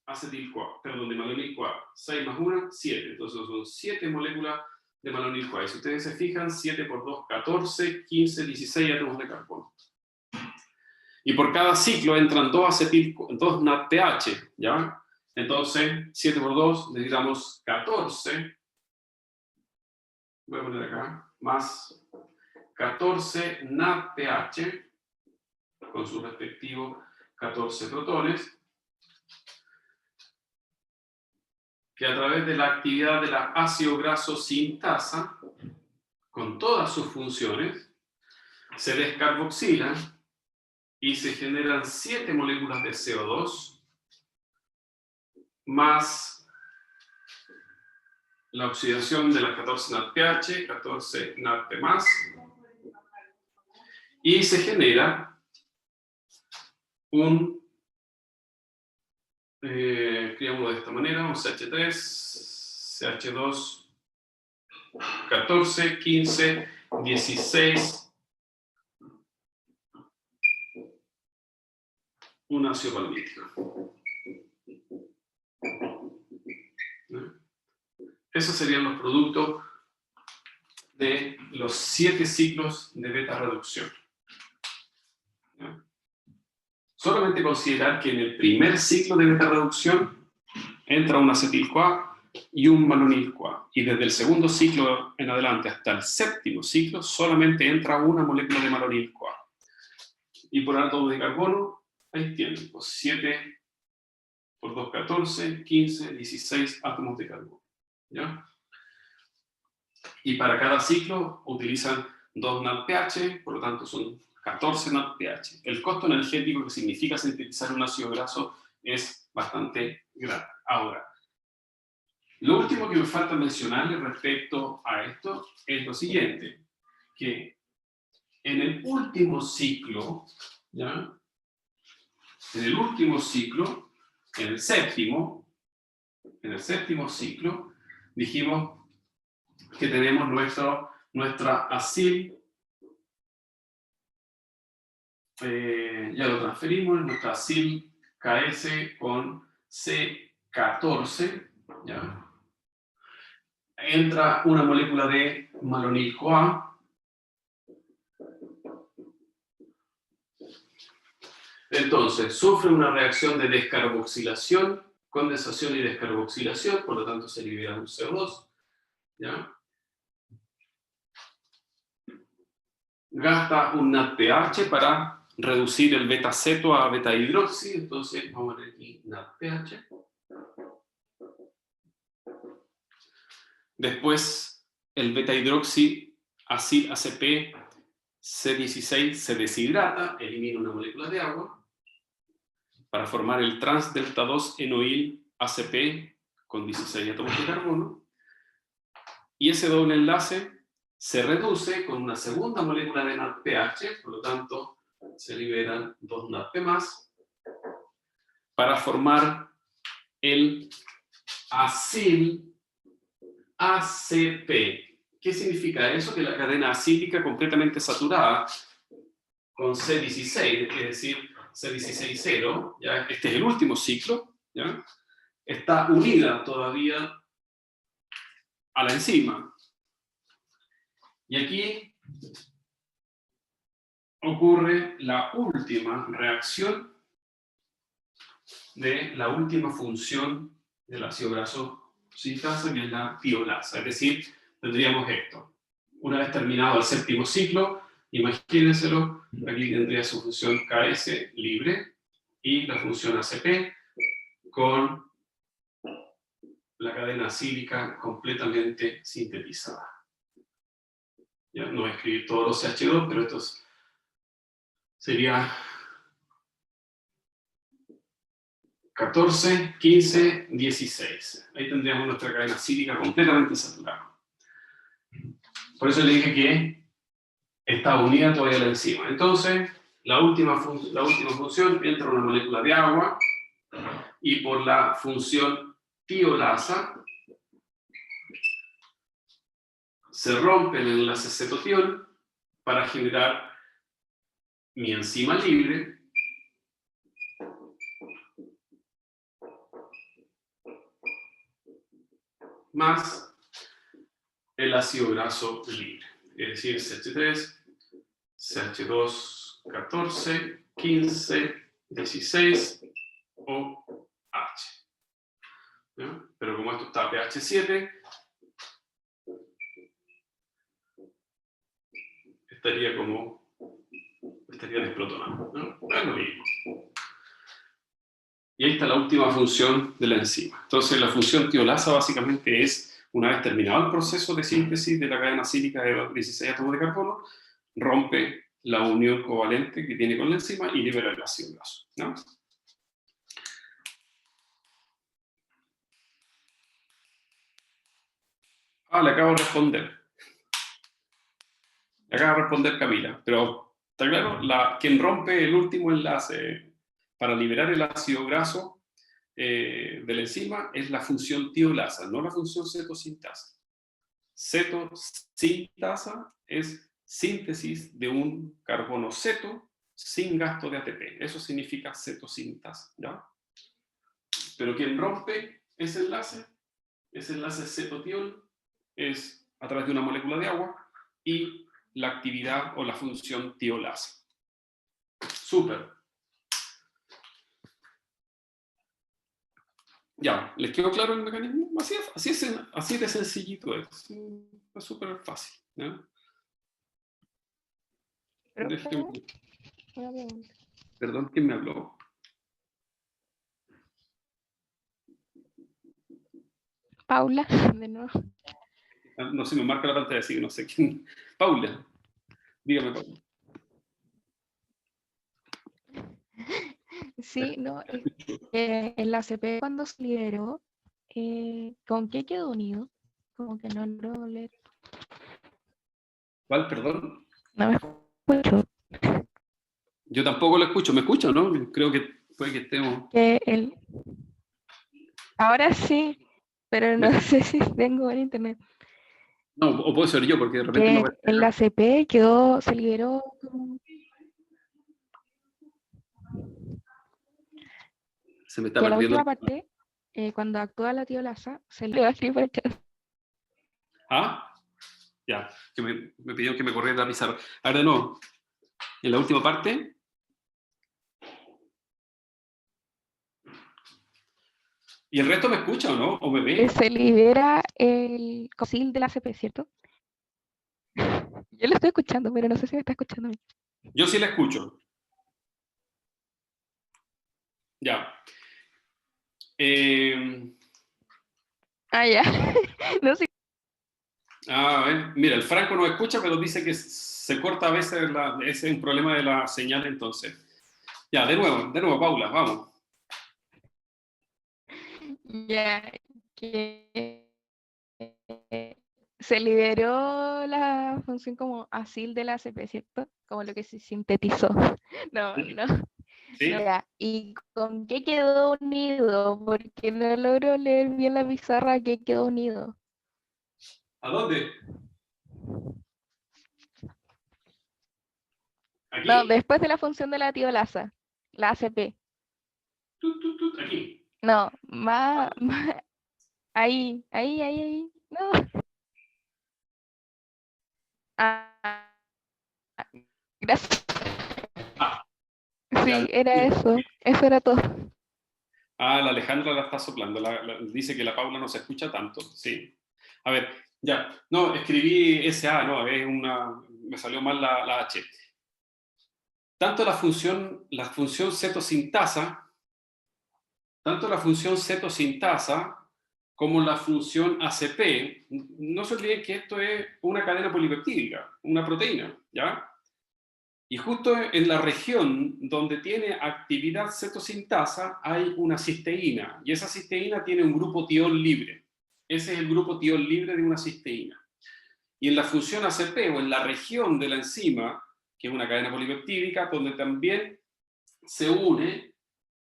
acetil-CoA, perdón, de malonil-CoA. 6 más 1, 7. Entonces son 7 moléculas de malonil-CoA. Y si ustedes se fijan, 7 por 2, 14, 15, 16 átomos de carbono. Y por cada ciclo entran 2 NADPH, ¿ya? Entonces, 7 por 2, necesitamos 14. Voy a poner acá, más 14 NADPH, con su respectivo 14 protones, que a través de la actividad de la ácido graso sintasa, con todas sus funciones, se descarboxilan y se generan 7 moléculas de CO2 más la oxidación de las 14 NADPH, 14 NADP+, y se genera un escribámoslo de esta manera, un CH3, CH2, 14, 15, 16, un ácido palmítico. Esos serían los productos de los 7 ciclos de beta reducción. Solamente considerar que en el primer ciclo de beta reducción entra un acetil-CoA y un malonil-CoA. Y desde el segundo ciclo en adelante hasta el séptimo ciclo solamente entra una molécula de malonil-CoA. Y por átomo de carbono, ahí tienen, pues 7 por 2, 14, 15, 16 átomos de carbono. ¿Ya? Y para cada ciclo utilizan 2 NADPH, por lo tanto son 14 NADPH. El costo energético que significa sintetizar un ácido graso es bastante grande. Ahora, lo último que me falta mencionarles respecto a esto es lo siguiente, que en el último ciclo, ¿ya? En el último ciclo, en el séptimo ciclo, dijimos que tenemos nuestra acil, ya lo transferimos, nuestra acil KS con C14, ¿ya? Entra una molécula de malonil-CoA, entonces sufre una reacción de descarboxilación, condensación y descarboxilación, por lo tanto se libera un CO2, ¿ya? Gasta un NADPH para reducir el beta-ceto a beta-hidroxi, entonces vamos a ver aquí NADPH. Después el beta-hidroxi acil ACP C16 se deshidrata, elimina una molécula de agua para formar el trans-delta 2 enoil ACP con 16 átomos de carbono, y ese doble enlace se reduce con una segunda molécula de NADPH, por lo tanto se liberan 2 NADP más para formar el acil ACP. ¿Qué significa eso? Que la cadena acílica completamente saturada con C16, es decir, C16,0, ¿ya? Este es el último ciclo, ¿ya? Está unida todavía a la enzima. Y aquí ocurre la última reacción de la última función del ácido graso sintasa, que es la tiolasa. Es decir, tendríamos esto. Una vez terminado el séptimo ciclo, imagínenselo, aquí tendría su función KS libre y la función ACP con la cadena acílica completamente sintetizada. Ya no voy a escribir todos los CH2, pero esto sería 14, 15, 16. Ahí tendríamos nuestra cadena cíclica completamente saturada. Por eso le dije que está unida todavía la enzima. Entonces, la última función entra una molécula de agua y por la función tiolasa se rompe el enlace cetotiol para generar mi enzima libre más el ácido graso libre, es decir, CH3, CH2, 14, 15, 16 o H. ¿Ya? Pero como esto está pH 7, estaría desprotonado, ¿no? Es lo mismo. Y ahí está la última función de la enzima. Entonces, la función tiolasa básicamente es, una vez terminado el proceso de síntesis de la cadena cíclica de los 16 átomos de carbono, rompe la unión covalente que tiene con la enzima y libera el ácido graso, ¿no? Le acabo de responder. Le acaba de responder Camila, pero está claro, quien rompe el último enlace para liberar el ácido graso de la enzima es la función tiolasa, no la función cetosintasa. Cetosintasa es síntesis de un carbono ceto sin gasto de ATP. Eso significa cetosintasa, ¿ya? Pero quien rompe ese enlace cetotiol, es a través de una molécula de agua y la actividad o la función tiolasa. Súper. Ya, ¿les quedó claro el mecanismo? Así de sencillito es. Es súper fácil, ¿no? Perdón, ¿quién me habló? Paula, de nuevo. No se me marca la pantalla, así que no sé quién. Paula, dígame, Paula. Sí, no, el ACP cuando se liberó, ¿con qué quedó unido? Como que no logro leer. ¿Cuál, perdón? No me escucho. Yo tampoco lo escucho. ¿Me escucho, no? Creo que puede que estemos... Ahora sí, pero no sé si tengo en internet. No, o puede ser yo, porque de repente me aparece en la ACP se liberó como... Se me está que perdiendo. La última parte, cuando actúa la tiolasa, se le va a escribir por el chat. Ya, que me pidieron que me corriera la pizarra. Ahora de nuevo, en la última parte. ¿Y el resto me escucha o no? ¿O me ve? Se libera el cosil de la ACP, ¿cierto? Yo lo estoy escuchando, pero no sé si me está escuchando a mí. Yo sí la escucho. Ya. Ya. No sé. A ver, mira, el Franco no escucha, pero dice que se corta a veces, ese es un problema de la señal entonces. Ya, de nuevo, Paula, vamos. Ya, que se liberó la función como asil de la ACP, ¿cierto? Como lo que se sintetizó. No. ¿Sí? No, ya. ¿Y con qué quedó unido? Porque no logro leer bien la pizarra. ¿Qué quedó unido? ¿A dónde? ¿Aquí? No, después de la función de la tiolasa, la ACP. Aquí. No, más ahí. No. Gracias. Sí, Ya. era eso. Eso era todo. La Alejandra la está soplando. Dice que la Paula no se escucha tanto. Sí. A ver, ya. No, escribí SA, no, me salió mal la H. Tanto la función cetosintasa, como la función ACP, no se olviden que esto es una cadena polipeptídica, una proteína, ¿ya? Y justo en la región donde tiene actividad cetosintasa hay una cisteína, y esa cisteína tiene un grupo tiol libre. Ese es el grupo tiol libre de una cisteína. Y en la función ACP, o en la región de la enzima, que es una cadena polipeptídica, donde también se une,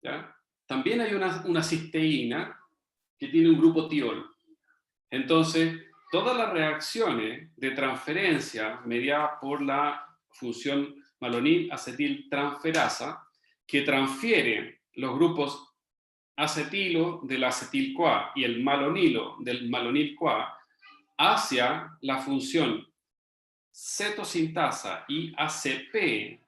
¿ya? También hay una cisteína que tiene un grupo tiol. Entonces, todas las reacciones de transferencia mediadas por la función malonil-acetiltransferasa, que transfiere los grupos acetilo del acetil-CoA y el malonilo del malonil-CoA hacia la función cetosintasa y ACP,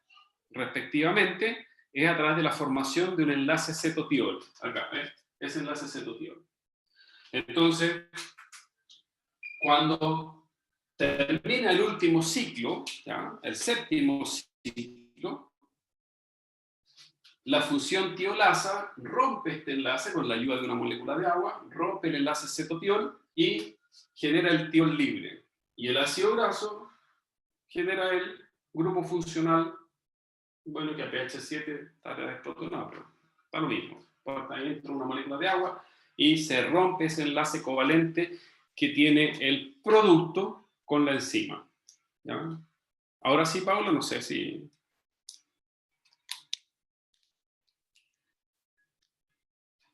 respectivamente, es a través de la formación de un enlace cetotiol. Acá, ese enlace cetotiol. Entonces, cuando termina el último ciclo, ¿ya? El séptimo ciclo, la función tiolasa rompe este enlace con la ayuda de una molécula de agua, rompe el enlace cetotiol y genera el tiol libre. Y el ácido graso genera el grupo funcional, bueno, que a pH 7 está desprotonado, pero está lo mismo. Ahí entra una molécula de agua y se rompe ese enlace covalente que tiene el producto con la enzima. ¿Ya? Ahora sí, Paula, no sé si...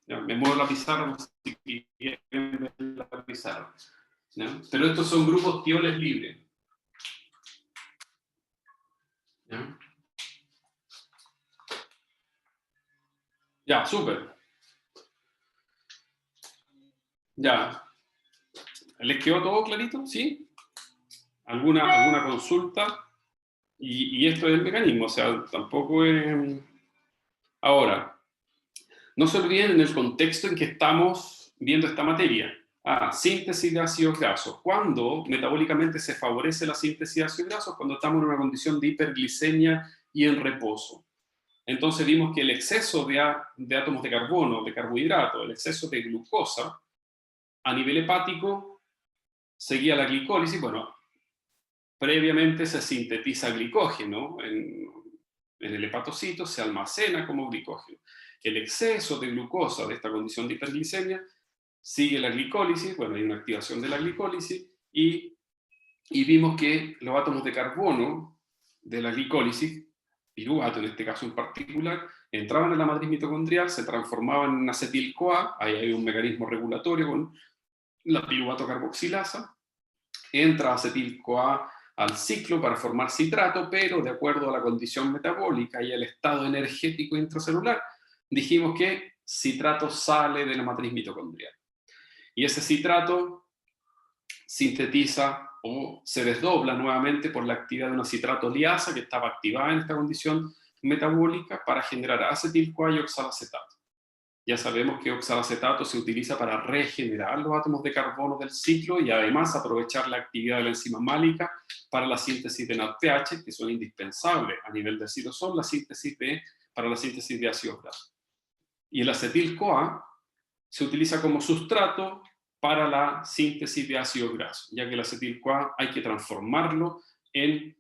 Ya, me muevo la pizarra, no sé si quieren ver la pizarra. ¿Ya? Pero estos son grupos tioles libres. ¿Ya? Ya, súper. Ya. ¿Les quedó todo clarito? ¿Sí? ¿Alguna consulta? Y esto es el mecanismo, o sea, tampoco es... Ahora, no se olviden en el contexto en que estamos viendo esta materia. Síntesis de ácidos grasos. ¿Cuándo metabólicamente se favorece la síntesis de ácidos grasos? Cuando estamos en una condición de hiperglicemia y en reposo. Entonces vimos que el exceso de átomos de carbono, de carbohidrato, el exceso de glucosa, a nivel hepático, seguía la glicólisis. Bueno, previamente se sintetiza glicógeno en el hepatocito, se almacena como glicógeno. El exceso de glucosa de esta condición de hiperglicemia sigue la glicólisis, bueno, hay una activación de la glicólisis, y vimos que los átomos de carbono de la glicólisis, piruvato en este caso en particular, entraban en la matriz mitocondrial, se transformaban en acetil-CoA, ahí hay un mecanismo regulatorio con la piruvato carboxilasa, entra acetil-CoA al ciclo para formar citrato, pero de acuerdo a la condición metabólica y al estado energético intracelular, dijimos que citrato sale de la matriz mitocondrial. Y ese citrato sintetiza o se desdobla nuevamente por la actividad de una citrato-liasa que estaba activada en esta condición metabólica para generar acetil-CoA y oxalacetato. Ya sabemos que oxalacetato se utiliza para regenerar los átomos de carbono del ciclo y además aprovechar la actividad de la enzima málica para la síntesis de NADPH, que son indispensables a nivel del citosol, para la síntesis de ácidos grasos. Y el acetil-CoA se utiliza como sustrato para la síntesis de ácidos grasos, ya que el acetil-CoA hay que transformarlo en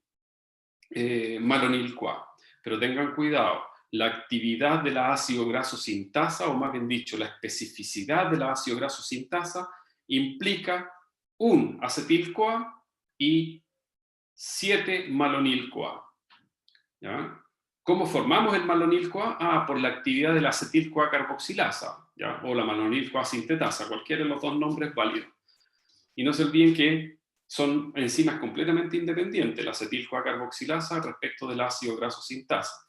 malonil-CoA. Pero tengan cuidado, la actividad de la ácido graso sintasa, o más bien dicho, la especificidad de la ácido graso sintasa, implica un acetil-CoA y 7 malonil-CoA. ¿Ya? ¿Cómo formamos el malonil-CoA? Por la actividad de la acetil-CoA carboxilasa, ¿ya? O la malonil-CoA sintetasa, cualquiera de los dos nombres es válido. Y no se olviden que son enzimas completamente independientes, la acetil-CoA carboxilasa respecto del ácido graso sintasa.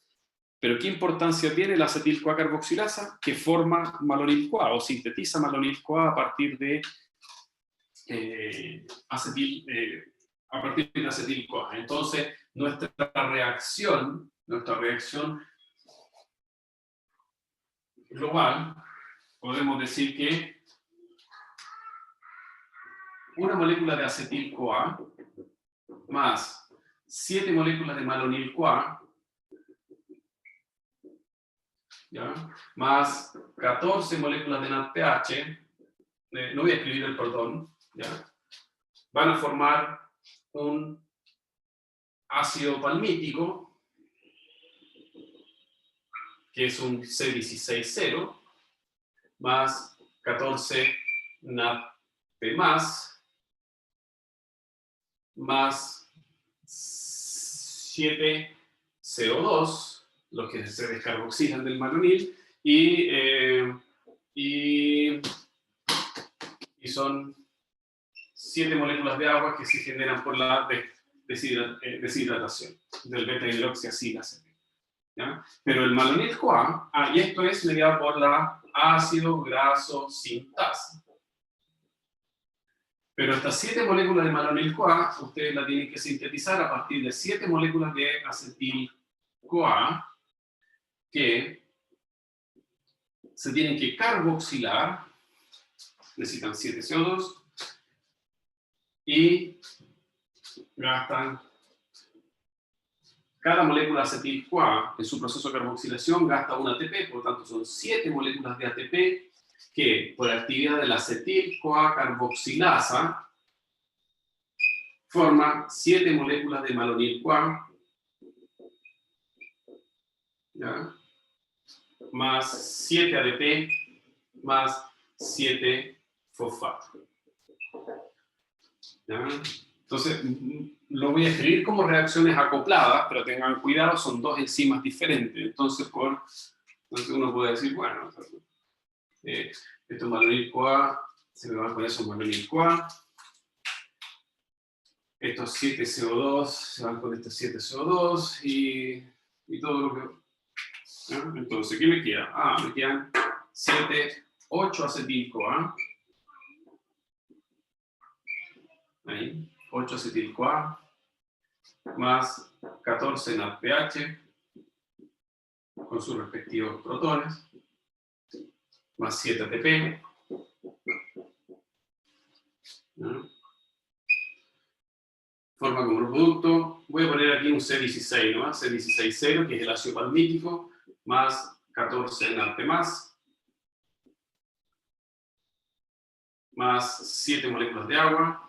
Pero ¿qué importancia tiene la acetil-CoA carboxilasa? Que forma malonil-CoA o sintetiza malonil-CoA a partir de acetil-CoA. Entonces, nuestra reacción global, podemos decir que una molécula de acetil-CoA más 7 moléculas de malonil-CoA, ¿ya? Más 14 moléculas de NADPH, no voy a escribir el protón, ¿ya? Van a formar un ácido palmítico que es un C16.0, más 14 NADP+, más 7 CO2, los que se descarboxilan del malonil, y son 7 moléculas de agua que se generan por la deshidratación del beta-hidroxiacilasa. ¿Ya? Pero el malonil-CoA, y esto es mediado por la ácido graso sintasa. Pero estas 7 moléculas de malonil-CoA, ustedes la tienen que sintetizar a partir de 7 moléculas de acetil-CoA que se tienen que carboxilar, necesitan 7 CO2, y gastan, cada molécula de acetil-CoA en su proceso de carboxilación gasta un ATP, por lo tanto son 7 moléculas de ATP que por actividad de la acetil-CoA carboxilasa forma 7 moléculas de malonil-CoA, ¿ya? Más 7 ADP más 7 fosfato. ¿Ya? Entonces, lo voy a escribir como reacciones acopladas, pero tengan cuidado, son 2 enzimas diferentes. Entonces uno puede decir, bueno, esto es malonil-CoA, se me va con eso malonil-CoA. Estos 7 CO2 se van con estos 7 CO2 y todo lo que... ¿ya? Entonces, ¿qué me queda? Me quedan 8 acetil-CoA. Ahí, 8 acetil-CoA, más 14 NADPH, con sus respectivos protones, más 7 ATP. ¿Ya? Forma como un producto. Voy a poner aquí un C16, ¿no? C16.0, que es el ácido palmítico, más 14 NADP+, más 7 moléculas de agua,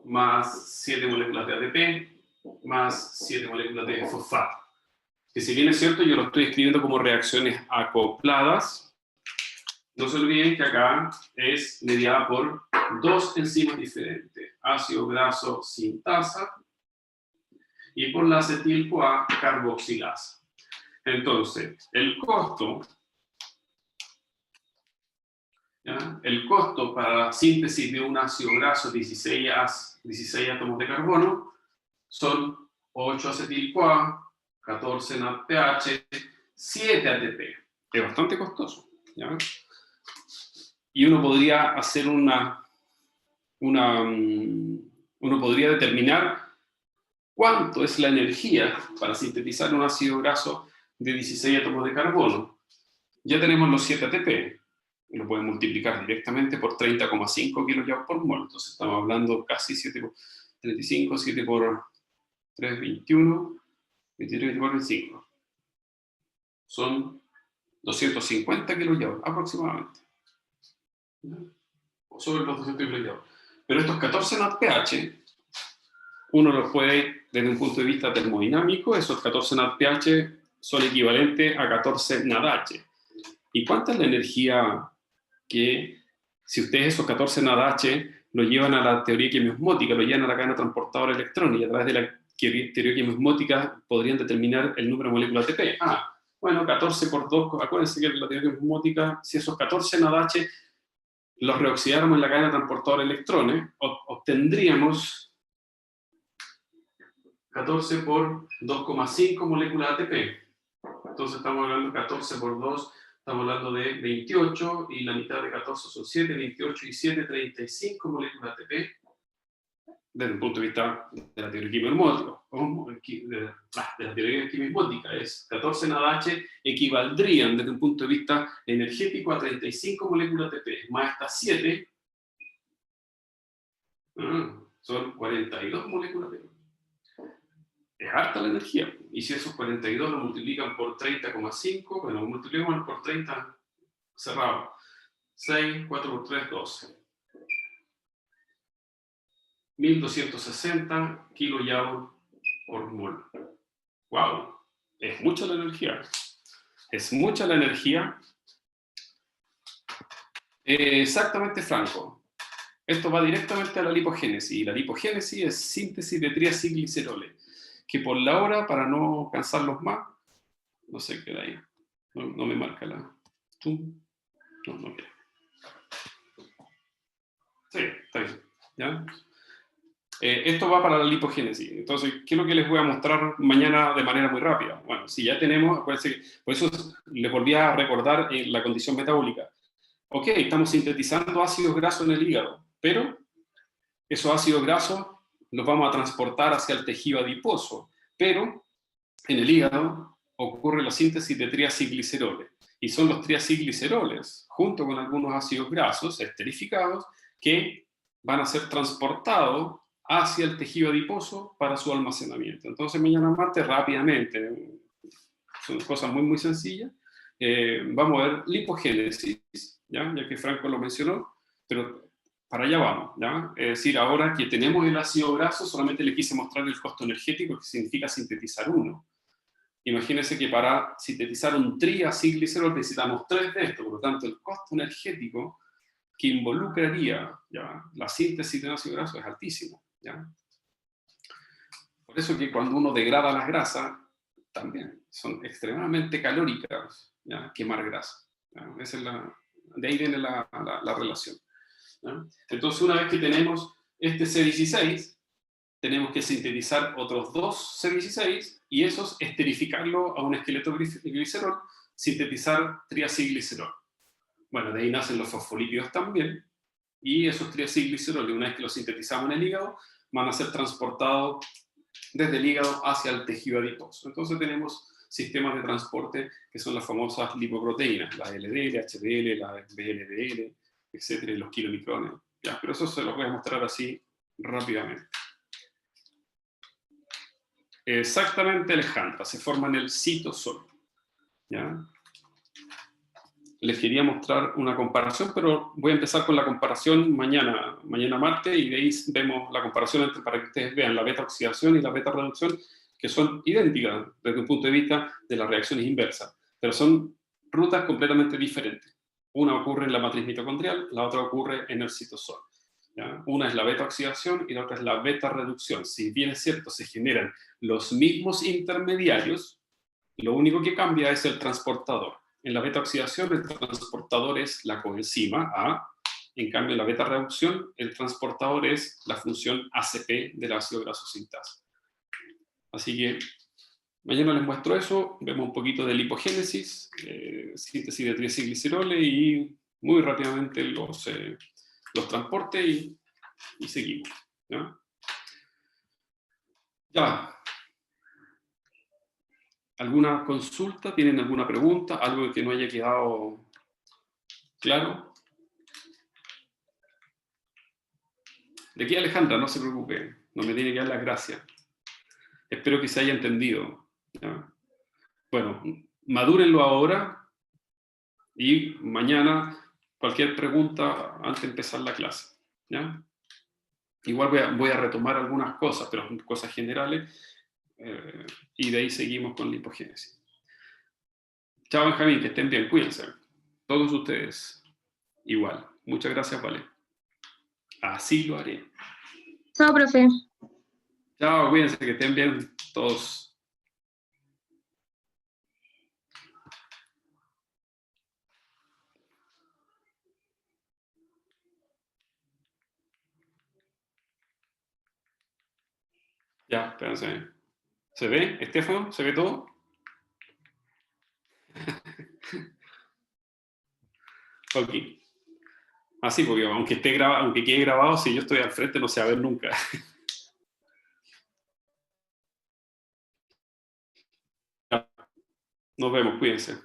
más 7 moléculas de ATP, más 7 moléculas de fosfato. Que si bien es cierto, yo lo estoy escribiendo como reacciones acopladas, no se olviden que acá es mediada por 2 enzimas diferentes, ácido graso sintasa y por la acetil-CoA carboxilasa. Entonces, el costo para la síntesis de un ácido graso 16 átomos de carbono son 8 acetil-CoA, 14 NADPH, 7 ATP. Es bastante costoso, ¿ya? Y uno podría hacer uno podría determinar cuánto es la energía para sintetizar un ácido graso de 16 átomos de carbono. Ya tenemos los 7 ATP. Lo pueden multiplicar directamente por 30,5 kJ por mol. Entonces estamos hablando casi 7 por 35, 7 por 3, 21, 23, 24, 25. Son 250 kJ aproximadamente. O sobre los 200 kJ. Pero estos 14 NADPH, uno los puede, desde un punto de vista termodinámico, esos 14 NADPH son equivalentes a 14 NADH. ¿Y cuánta es la energía que, si ustedes esos 14 NADH lo llevan a la teoría quimiosmótica, lo llevan a la cadena transportadora de electrones, y a través de la teoría quimiosmótica podrían determinar el número de moléculas ATP? Bueno, 14 por 2, acuérdense que la teoría quimiosmótica, si esos 14 NADH los reoxidáramos en la cadena transportadora de electrones, obtendríamos 14 por 2,5 moléculas ATP. Entonces estamos hablando de 14 por 2, estamos hablando de 28, y la mitad de 14 son 7, 28 y 7, 35 moléculas ATP, desde el punto de vista de la teoría quimiosmótica, es 14 NADH equivaldrían desde un punto de vista energético a 35 moléculas ATP, más estas 7, son 42 moléculas ATP. Es harta la energía. Y si esos 42 lo multiplican por 30,5, bueno, multiplicamos por 30 cerrado. 6, 4 por 3, 12. 1260 kJ por mol. ¡Wow! Es mucha la energía. Es mucha la energía. Exactamente, Franco. Esto va directamente a la lipogénesis, y la lipogénesis es síntesis de triacilgliceroles, que por la hora, para no cansarlos más, no sé qué da ahí, no me marca la... No quiero. Sí, está bien, ¿ya? Esto va para la lipogénesis. Entonces, ¿qué es lo que les voy a mostrar mañana de manera muy rápida? Bueno, si ya tenemos, acuérdense que, por eso les volví a recordar la condición metabólica. Ok, estamos sintetizando ácidos grasos en el hígado, pero esos ácidos grasos los vamos a transportar hacia el tejido adiposo, pero en el hígado ocurre la síntesis de triacilgliceroles, y son los triacilgliceroles, junto con algunos ácidos grasos esterificados, que van a ser transportados hacia el tejido adiposo para su almacenamiento. Entonces, mañana martes, rápidamente, son cosas muy, muy sencillas, vamos a ver lipogénesis, ya que Franco lo mencionó, pero para allá vamos, ¿ya? Es decir, ahora que tenemos el ácido graso, solamente le quise mostrar el costo energético, que significa sintetizar uno. Imagínense que para sintetizar un triacilglicerol necesitamos 3 de estos, por lo tanto el costo energético que involucraría, ¿ya?, la síntesis de un ácido graso es altísimo, ¿ya? Por eso que cuando uno degrada las grasas, también son extremadamente calóricas, ¿ya?, quemar grasa, ¿ya? Esa es de ahí viene la relación, ¿ya? Entonces, una vez que tenemos este C16, tenemos que sintetizar otros 2 C16 y esos esterificarlo a un esqueleto glicerol, sintetizar triacilglicerol. Bueno, de ahí nacen los fosfolípidos también, y esos triacilgliceroles, una vez que los sintetizamos en el hígado, van a ser transportados desde el hígado hacia el tejido adiposo. Entonces tenemos sistemas de transporte que son las famosas lipoproteínas, la LDL, HDL, la VLDL, etcétera, y los kilomicrones. ¿Ya? Pero eso se los voy a mostrar así rápidamente. Exactamente, Alejandra, se forma en el citosol, ¿ya? Les quería mostrar una comparación, pero voy a empezar con la comparación mañana martes, y de ahí vemos la comparación para que ustedes vean la beta-oxidación y la beta-reducción, que son idénticas desde un punto de vista de las reacciones inversas, pero son rutas completamente diferentes. Una ocurre en la matriz mitocondrial, la otra ocurre en el citosol, ¿ya? Una es la beta-oxidación y la otra es la beta-reducción. Si bien es cierto, se generan los mismos intermediarios, lo único que cambia es el transportador. En la beta-oxidación el transportador es la coenzima A, en cambio en la beta-reducción el transportador es la función ACP del ácido graso sintasa. Así que mañana les muestro eso, vemos un poquito de lipogénesis, síntesis de triacilgliceroles y muy rápidamente los transportes y seguimos, ¿ya? Ya. ¿Alguna consulta? ¿Tienen alguna pregunta? ¿Algo que no haya quedado claro? De aquí, Alejandra, no se preocupe, no me tiene que dar las gracias. Espero que se haya entendido, ¿ya? Bueno, madúrenlo ahora y mañana cualquier pregunta antes de empezar la clase, ¿ya? Igual voy a retomar algunas cosas, pero cosas generales, y de ahí seguimos con la hipogénesis. Chao, Benjamín, que estén bien, cuídense. Todos ustedes, igual. Muchas gracias, Vale. Así lo haré. Chao, profe. Chao, cuídense, que estén bien todos. Ya, espérense. ¿Se ve, Estefano? ¿Se ve todo? Ok. Así, porque aunque quede grabado, si yo estoy al frente no se va a ver nunca. Nos vemos, cuídense.